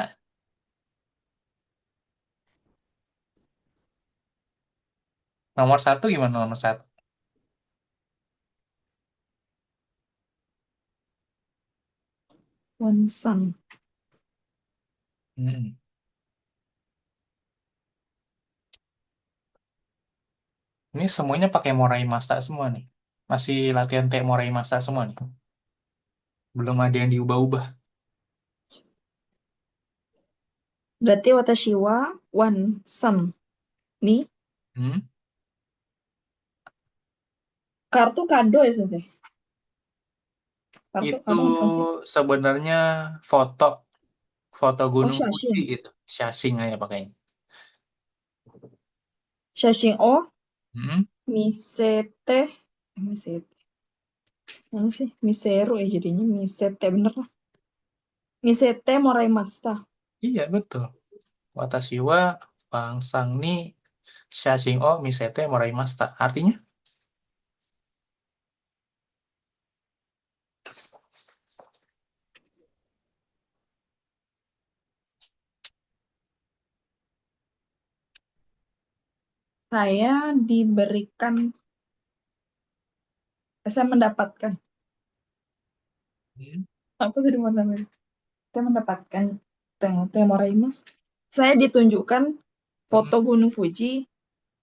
[SPEAKER 1] Nomor satu gimana nomor satu?
[SPEAKER 2] Wansang.
[SPEAKER 1] Mm-mm. Ini semuanya pakai Morai Masta semua nih. Masih latihan tek Morai Masta semua nih. Belum ada yang diubah-ubah.
[SPEAKER 2] Berarti watashi wa wansang. Nih,
[SPEAKER 1] Hmm?
[SPEAKER 2] kartu kado ya, Sensei? Kartu
[SPEAKER 1] Itu
[SPEAKER 2] kado bukan sih?
[SPEAKER 1] sebenarnya foto foto
[SPEAKER 2] Oh,
[SPEAKER 1] Gunung Fuji
[SPEAKER 2] shashin.
[SPEAKER 1] gitu. Shasing aja pakainya.
[SPEAKER 2] Shashin o
[SPEAKER 1] Hmm?
[SPEAKER 2] misete. Misete. Mana sih? Miseru ya jadinya. Misete, bener lah. Misete moraimashita.
[SPEAKER 1] Iya betul. Watashi wa bangsang ni shashin o misete moraimashita. Artinya?
[SPEAKER 2] Saya diberikan, saya mendapatkan.
[SPEAKER 1] Hmm?
[SPEAKER 2] Apa tadi mau namanya? Saya mendapatkan Temoraimas. Saya ditunjukkan foto
[SPEAKER 1] Hmm.
[SPEAKER 2] Gunung Fuji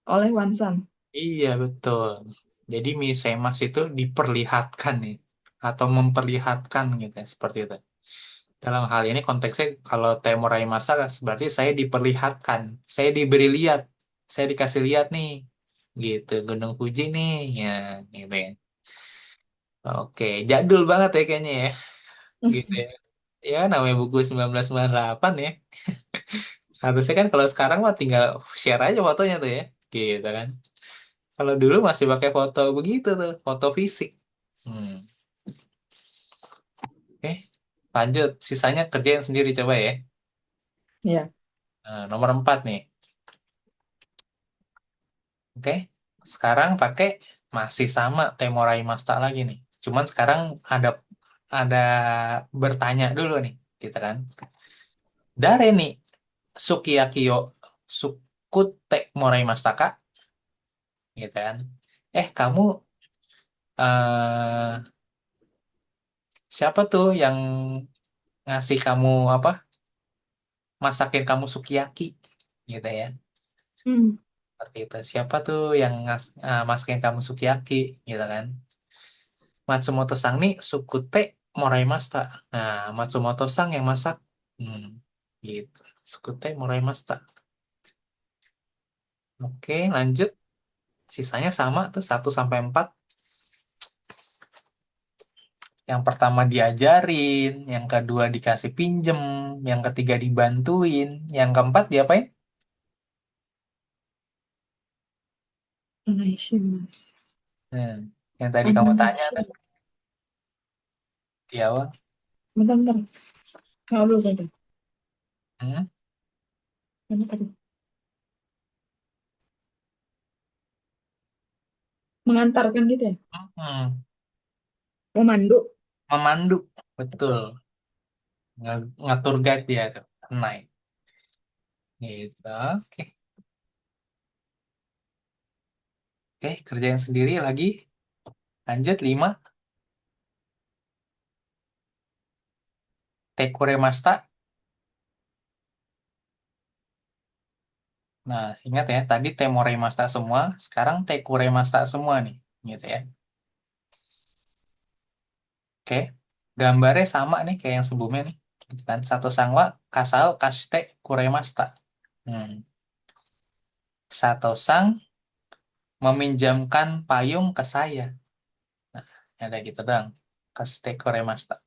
[SPEAKER 2] oleh Wansan.
[SPEAKER 1] Iya betul. Jadi misemas itu diperlihatkan nih atau memperlihatkan gitu ya, seperti itu. Dalam hal ini konteksnya kalau temurai masa berarti saya diperlihatkan, saya diberi lihat, saya dikasih lihat nih, gitu Gunung Fuji nih, ya gitu ya. Oke, jadul banget ya kayaknya ya, gitu ya. Ya namanya buku 1998 ya. Harusnya kan kalau sekarang mah tinggal share aja fotonya tuh ya, gitu kan. Kalau dulu masih pakai foto begitu tuh, foto fisik. Hmm. Oke, lanjut. Sisanya kerjain sendiri coba ya.
[SPEAKER 2] Ya,
[SPEAKER 1] Nah, nomor 4 nih. Oke, sekarang pakai masih sama Temorai Masta lagi nih. Cuman sekarang ada bertanya dulu nih, gitu kan. Dare nih, Sukiyaki yo Sukute Moraimashita ka? Gitu kan. Kamu eh siapa tuh yang ngasih kamu apa? Masakin kamu sukiyaki gitu ya.
[SPEAKER 2] Hmm.
[SPEAKER 1] Seperti itu. Siapa tuh yang masakin kamu sukiyaki gitu kan. Matsumoto-sang nih Sukute Moraimashita. Nah, Matsumoto-sang yang masak. Hmm, gitu. Sukute Moraimashita. Oke, lanjut. Sisanya sama tuh 1 sampai 4. Yang pertama diajarin, yang kedua dikasih pinjem, yang ketiga dibantuin, yang keempat diapain?
[SPEAKER 2] Onaishimasu.
[SPEAKER 1] Hmm, yang tadi kamu tanya tuh
[SPEAKER 2] Onaishimasu.
[SPEAKER 1] di awal.
[SPEAKER 2] Bentar, bentar. Ngobrol saja.
[SPEAKER 1] Hmm,
[SPEAKER 2] Mana tadi? Mengantarkan gitu ya?
[SPEAKER 1] hmm,
[SPEAKER 2] Memandu.
[SPEAKER 1] memandu, betul. Ngatur guide dia tuh, naik. Gitu. Oke, oke, kerjain sendiri lagi. Lanjut 5. Tekoremashita. Nah, ingat ya, tadi temoremashita semua, sekarang tekoremashita semua nih, gitu ya. Oke, gambarnya sama nih kayak yang sebelumnya nih. Gitu kan, satu sangwa kasao kashite kuremashita. Hmm. Satu sang meminjamkan payung ke saya. Nah, ada gitu dong. Kashite kuremashita.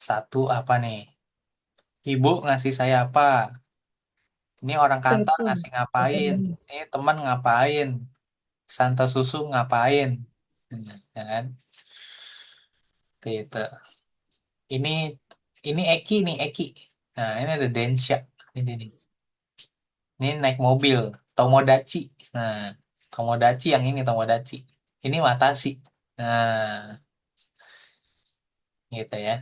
[SPEAKER 1] Satu apa nih? Ibu ngasih saya apa? Ini orang kantor
[SPEAKER 2] Telepon.
[SPEAKER 1] ngasih ngapain?
[SPEAKER 2] Teleponis.
[SPEAKER 1] Ini teman ngapain? Santo susu ngapain? Ya kan? Gitu. Ini ini Eki nih Eki. Nah, ini ada Densha. Ini nih. Ini naik mobil, Tomodachi. Nah, Tomodachi yang ini Tomodachi. Ini Watashi. Nah, gitu ya.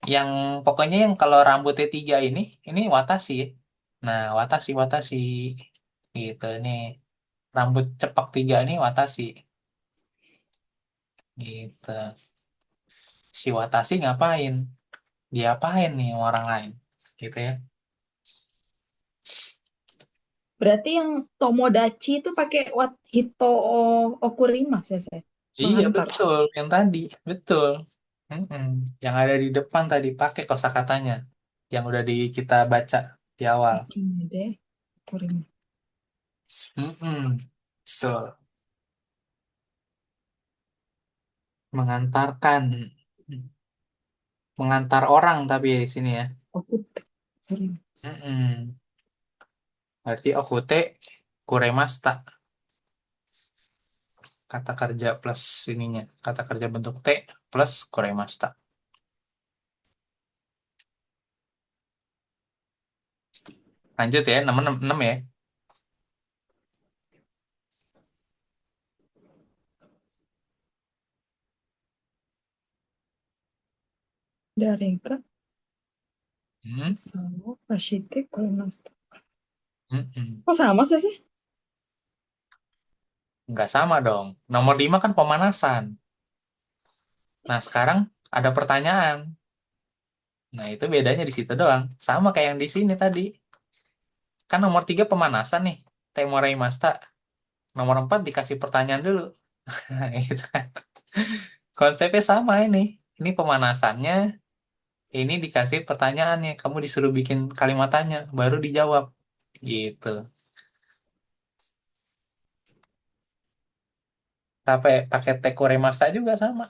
[SPEAKER 1] Yang pokoknya yang kalau rambutnya 3 ini Watashi. Nah, Watashi. Gitu, ini rambut cepak 3 ini Watashi. Gitu. Si Watashi ngapain? Dia apain nih sama orang lain? Gitu ya.
[SPEAKER 2] Berarti yang Tomodachi itu pakai wat Hito Okurimas ya, saya?
[SPEAKER 1] Iya,
[SPEAKER 2] Pengantar.
[SPEAKER 1] betul. Yang tadi, betul. Mm-mm. Yang ada di depan tadi pakai kosakatanya. Yang udah kita baca di awal.
[SPEAKER 2] Oke deh. Okurimas.
[SPEAKER 1] Mm-mm. So, mengantarkan. Mengantar orang tapi ya di sini ya.
[SPEAKER 2] Okurimas.
[SPEAKER 1] Mm-mm. Berarti okute kuremasta. Kata kerja plus ininya. Kata kerja bentuk T plus kuremasta. Lanjut ya, 6, 6, 6 ya.
[SPEAKER 2] Dareka.
[SPEAKER 1] Hmm.
[SPEAKER 2] Sao Kashite Okurimas.
[SPEAKER 1] Mm-mm.
[SPEAKER 2] Kok sama sih?
[SPEAKER 1] Nggak sama dong. Nomor 5 kan pemanasan. Nah, sekarang ada pertanyaan. Nah, itu bedanya di situ doang. Sama kayak yang di sini tadi. Kan nomor 3 pemanasan nih. Temorai Masta. Nomor 4 dikasih pertanyaan dulu. Nah, gitu kan. Konsepnya sama ini. Ini pemanasannya, ini dikasih pertanyaannya. Kamu disuruh bikin kalimat tanya, baru dijawab. Gitu. Tapi pakai Tekorei Masta juga sama.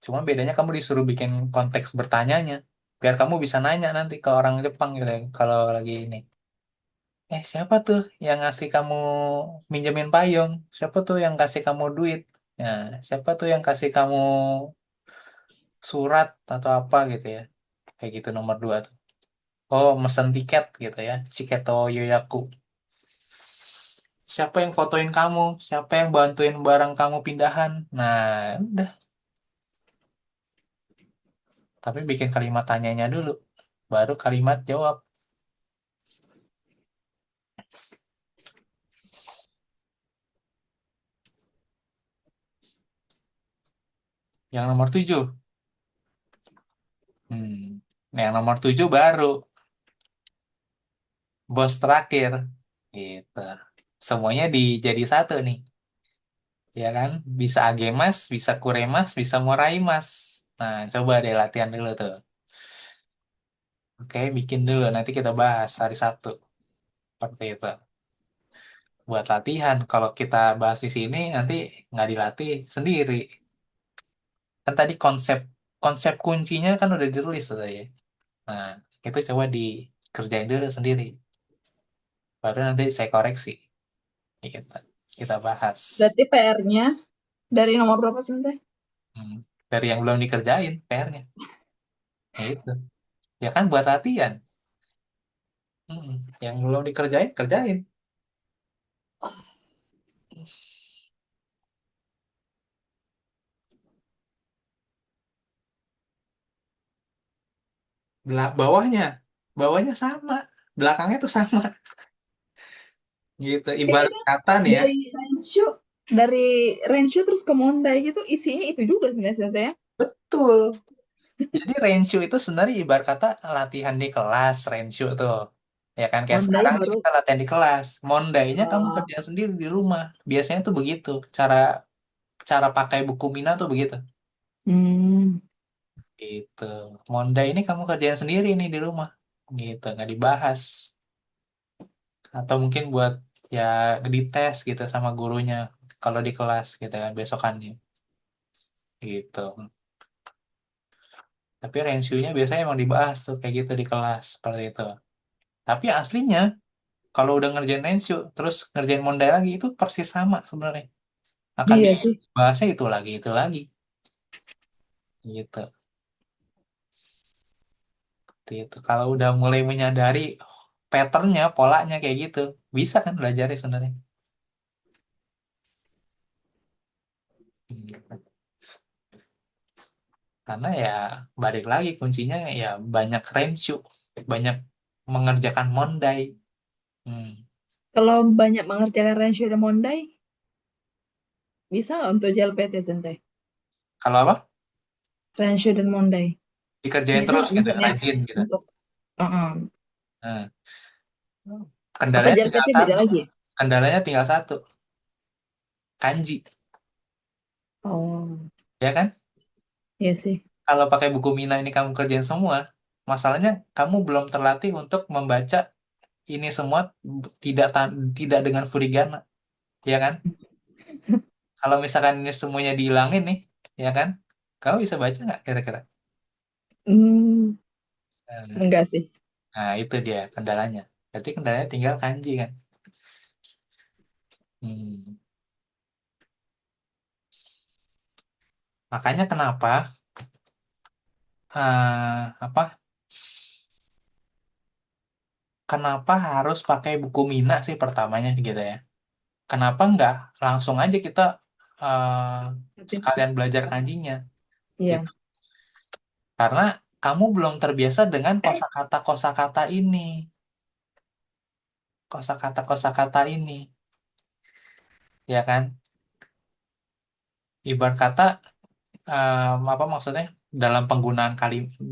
[SPEAKER 1] Cuma bedanya kamu disuruh bikin konteks bertanyanya. Biar kamu bisa nanya nanti ke orang Jepang gitu ya. Kalau lagi ini. Siapa tuh yang ngasih kamu minjemin payung? Siapa tuh yang kasih kamu duit? Nah, siapa tuh yang kasih kamu surat atau apa gitu ya? Kayak gitu nomor 2 tuh. Oh, mesen tiket gitu ya. Chiketo Yoyaku. Siapa yang fotoin kamu? Siapa yang bantuin barang kamu pindahan? Nah, udah. Tapi bikin kalimat tanyanya dulu, baru kalimat jawab. Yang nomor 7. Nah, yang nomor 7 baru bos terakhir. Gitu. Semuanya jadi satu nih. Ya kan? Bisa agemas, bisa kuremas, bisa moraimas. Nah, coba deh latihan dulu tuh. Oke, bikin dulu. Nanti kita bahas hari Sabtu. Seperti itu. Buat latihan. Kalau kita bahas di sini, nanti nggak dilatih sendiri. Kan tadi konsep konsep kuncinya kan udah ditulis tuh ya. Nah, itu coba dikerjain dulu sendiri. Baru nanti saya koreksi. Gitu. Kita bahas.
[SPEAKER 2] Berarti PR-nya dari nomor berapa Sensei?
[SPEAKER 1] Hmm. Dari yang belum dikerjain, PR-nya. Ya itu. Ya kan buat latihan. Hmm. Yang belum dikerjain, kerjain. Bawahnya. Bawahnya sama. Belakangnya tuh sama. Gitu.
[SPEAKER 2] Kayak
[SPEAKER 1] Ibarat
[SPEAKER 2] kita
[SPEAKER 1] kata nih ya.
[SPEAKER 2] dari Renshu terus ke Mondai gitu isinya itu juga sebenarnya Sensei ya.
[SPEAKER 1] Betul. Jadi Renshu itu sebenarnya ibarat kata latihan di kelas Renshu tuh. Ya kan kayak
[SPEAKER 2] Mondai
[SPEAKER 1] sekarang nih
[SPEAKER 2] baru
[SPEAKER 1] kita latihan di kelas. Mondainya kamu
[SPEAKER 2] uh,
[SPEAKER 1] kerja sendiri di rumah. Biasanya tuh begitu. Cara cara pakai buku Mina tuh begitu.
[SPEAKER 2] hmm,
[SPEAKER 1] Gitu. Mondai ini kamu kerjain sendiri nih di rumah. Gitu, nggak dibahas. Atau mungkin buat ya dites gitu sama gurunya kalau di kelas gitu kan besokannya. Gitu. Tapi Renshu-nya biasanya emang dibahas tuh kayak gitu di kelas seperti itu. Tapi aslinya kalau udah ngerjain Renshu terus ngerjain Mondai lagi itu persis sama sebenarnya. Akan
[SPEAKER 2] iya sih.
[SPEAKER 1] dibahasnya itu lagi gitu. Gitu. Kalau udah mulai menyadari patternnya, polanya kayak gitu, bisa kan belajarnya sebenarnya. Hmm. Karena ya balik lagi kuncinya ya banyak Renshu, banyak mengerjakan Mondai. Hmm.
[SPEAKER 2] Kalau banyak mengerjakan Renshu dan Mondai, bisa nggak untuk JLPT Sensei?
[SPEAKER 1] Kalau apa?
[SPEAKER 2] Renshu dan Mondai.
[SPEAKER 1] Dikerjain
[SPEAKER 2] Bisa
[SPEAKER 1] terus
[SPEAKER 2] nggak
[SPEAKER 1] gitu,
[SPEAKER 2] maksudnya
[SPEAKER 1] rajin gitu.
[SPEAKER 2] untuk
[SPEAKER 1] Nah,
[SPEAKER 2] apa
[SPEAKER 1] kendalanya tinggal
[SPEAKER 2] JLPT beda
[SPEAKER 1] satu.
[SPEAKER 2] lagi ya?
[SPEAKER 1] Kendalanya tinggal satu, kanji.
[SPEAKER 2] Oh,
[SPEAKER 1] Ya kan?
[SPEAKER 2] iya sih.
[SPEAKER 1] Kalau pakai buku Mina ini kamu kerjain semua, masalahnya kamu belum terlatih untuk membaca ini semua tidak dengan furigana, ya kan? Kalau misalkan ini semuanya dihilangin nih, ya kan? Kamu bisa baca nggak kira-kira?
[SPEAKER 2] Hmm,
[SPEAKER 1] Nah,
[SPEAKER 2] enggak sih.
[SPEAKER 1] itu dia kendalanya. Berarti kendalanya tinggal kanji kan? Hmm. Makanya kenapa apa? Kenapa harus pakai buku Mina sih pertamanya gitu ya? Kenapa nggak langsung aja kita eh, sekalian belajar kanjinya gitu?
[SPEAKER 2] Iya.
[SPEAKER 1] Karena kamu belum terbiasa dengan kosakata-kosakata ini, kosakata-kosakata ini, ya kan? Ibarat kata apa maksudnya dalam penggunaan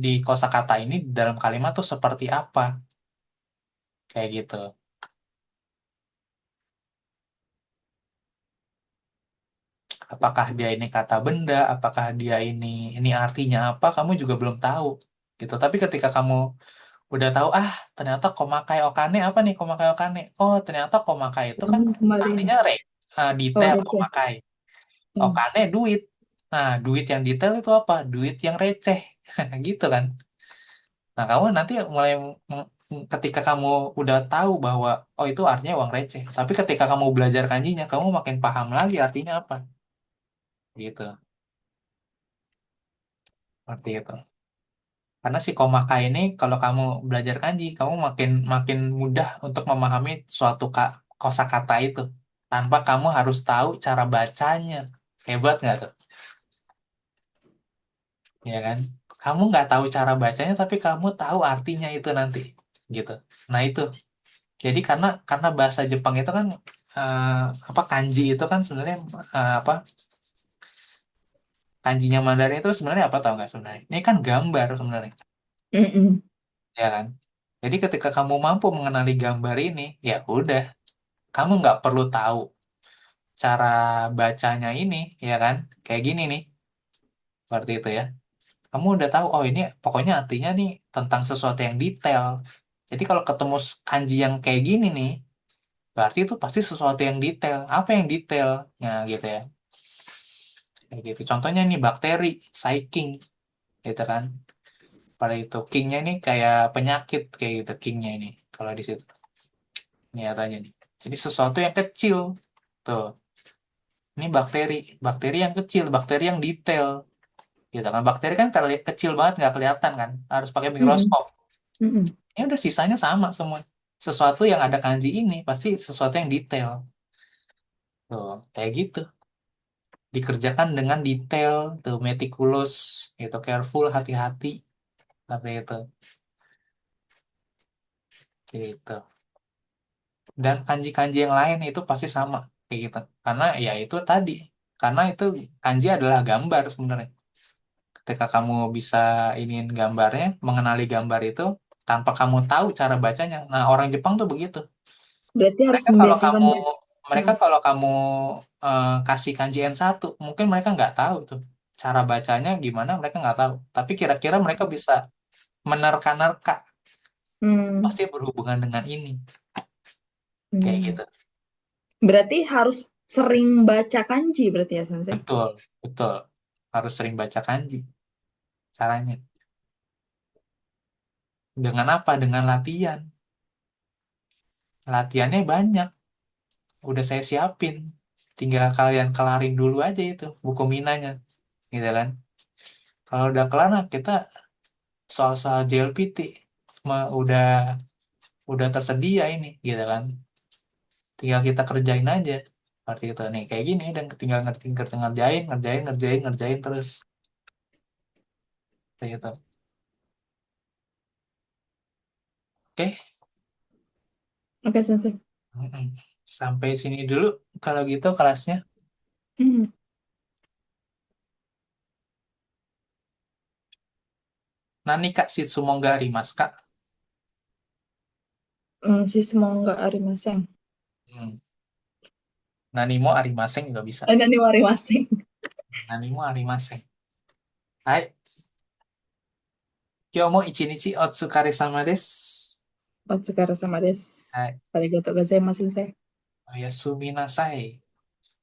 [SPEAKER 1] di kosakata ini dalam kalimat tuh seperti apa kayak gitu. Apakah dia ini kata benda, apakah dia ini artinya apa, kamu juga belum tahu gitu. Tapi ketika kamu udah tahu, ternyata komakai okane apa nih komakai okane? Oh, ternyata komakai itu kan
[SPEAKER 2] Kemarin.
[SPEAKER 1] artinya
[SPEAKER 2] Oh,
[SPEAKER 1] detail
[SPEAKER 2] receh.
[SPEAKER 1] komakai.
[SPEAKER 2] Hmm.
[SPEAKER 1] Okane duit. Nah, duit yang detail itu apa? Duit yang receh. Gitu kan. Nah, kamu nanti mulai ketika kamu udah tahu bahwa oh itu artinya uang receh. Tapi ketika kamu belajar kanjinya, kamu makin paham lagi artinya apa. Gitu. Seperti itu. Karena si komaka ini kalau kamu belajar kanji, kamu makin makin mudah untuk memahami suatu kosakata itu tanpa kamu harus tahu cara bacanya. Hebat nggak tuh? Ya kan? Kamu nggak tahu cara bacanya, tapi kamu tahu artinya itu nanti, gitu. Nah itu. Jadi karena bahasa Jepang itu kan eh, apa kanji itu kan sebenarnya apa kanjinya Mandarin itu sebenarnya apa tau nggak sebenarnya? Ini kan gambar sebenarnya,
[SPEAKER 2] Mm-mm.
[SPEAKER 1] ya kan? Jadi ketika kamu mampu mengenali gambar ini, ya udah, kamu nggak perlu tahu cara bacanya ini, ya kan? Kayak gini nih, seperti itu ya. Kamu udah tahu, oh ini pokoknya artinya nih tentang sesuatu yang detail. Jadi kalau ketemu kanji yang kayak gini nih, berarti itu pasti sesuatu yang detail. Apa yang detail? Nah, gitu ya. Kayak gitu. Contohnya nih bakteri, Saiking, gitu kan. Pada itu kingnya ini kayak penyakit kayak gitu kingnya ini. Kalau di situ nyatanya nih. Jadi sesuatu yang kecil. Tuh, ini bakteri, bakteri yang kecil, bakteri yang detail. Gitu kan. Bakteri kan kecil banget nggak kelihatan kan. Harus pakai
[SPEAKER 2] Mm-mm.
[SPEAKER 1] mikroskop.
[SPEAKER 2] Mm-mm.
[SPEAKER 1] Ya udah sisanya sama semua. Sesuatu yang ada kanji ini pasti sesuatu yang detail. Tuh, kayak gitu. Dikerjakan dengan detail, tuh meticulous, gitu, careful, hati-hati, seperti itu, gitu. Dan kanji-kanji yang lain itu pasti sama, kayak gitu. Karena ya itu tadi, karena itu kanji adalah gambar sebenarnya. Ketika kamu bisa iniin gambarnya, mengenali gambar itu, tanpa kamu tahu cara bacanya. Nah, orang Jepang tuh begitu.
[SPEAKER 2] Berarti harus
[SPEAKER 1] Mereka kalau
[SPEAKER 2] membiasakan
[SPEAKER 1] kamu
[SPEAKER 2] baca.
[SPEAKER 1] mereka
[SPEAKER 2] Mm.
[SPEAKER 1] kalau kamu kasih kanji N1, mungkin mereka nggak tahu tuh cara bacanya gimana, mereka nggak tahu. Tapi kira-kira mereka bisa menerka-nerka
[SPEAKER 2] Hmm.
[SPEAKER 1] pasti berhubungan dengan ini, kayak
[SPEAKER 2] Hmm.
[SPEAKER 1] gitu.
[SPEAKER 2] Berarti harus sering baca kanji berarti ya, Sensei?
[SPEAKER 1] Betul, betul. Harus sering baca kanji caranya. Dengan apa? Dengan latihan. Latihannya banyak. Udah saya siapin. Tinggal kalian kelarin dulu aja itu buku minanya, gitu kan? Kalau udah kelar, nah kita soal-soal JLPT udah tersedia ini, gitu kan? Tinggal kita kerjain aja. Seperti itu nih, kayak gini dan tinggal ngerti ngerti ngerjain, ngerjain, ngerjain, ngerjain terus. Kayak gitu. Oke.
[SPEAKER 2] Oke, Sensei.
[SPEAKER 1] Mm-mm. Sampai sini dulu kalau gitu kelasnya.
[SPEAKER 2] Hmm.
[SPEAKER 1] Nani Kak Sitsumongga Arimasu Kak.
[SPEAKER 2] Si semoga arimaseng.
[SPEAKER 1] Hmm. Nani mo arimaseng juga bisa.
[SPEAKER 2] Nani warimaseng.
[SPEAKER 1] Nani mo arimaseng. Hai, kyo mo ichinichi otsukare sama desu.
[SPEAKER 2] Otsukare sama desu.
[SPEAKER 1] Hai,
[SPEAKER 2] Arigatou gozaimasu, Sensei.
[SPEAKER 1] oyasumi nasai.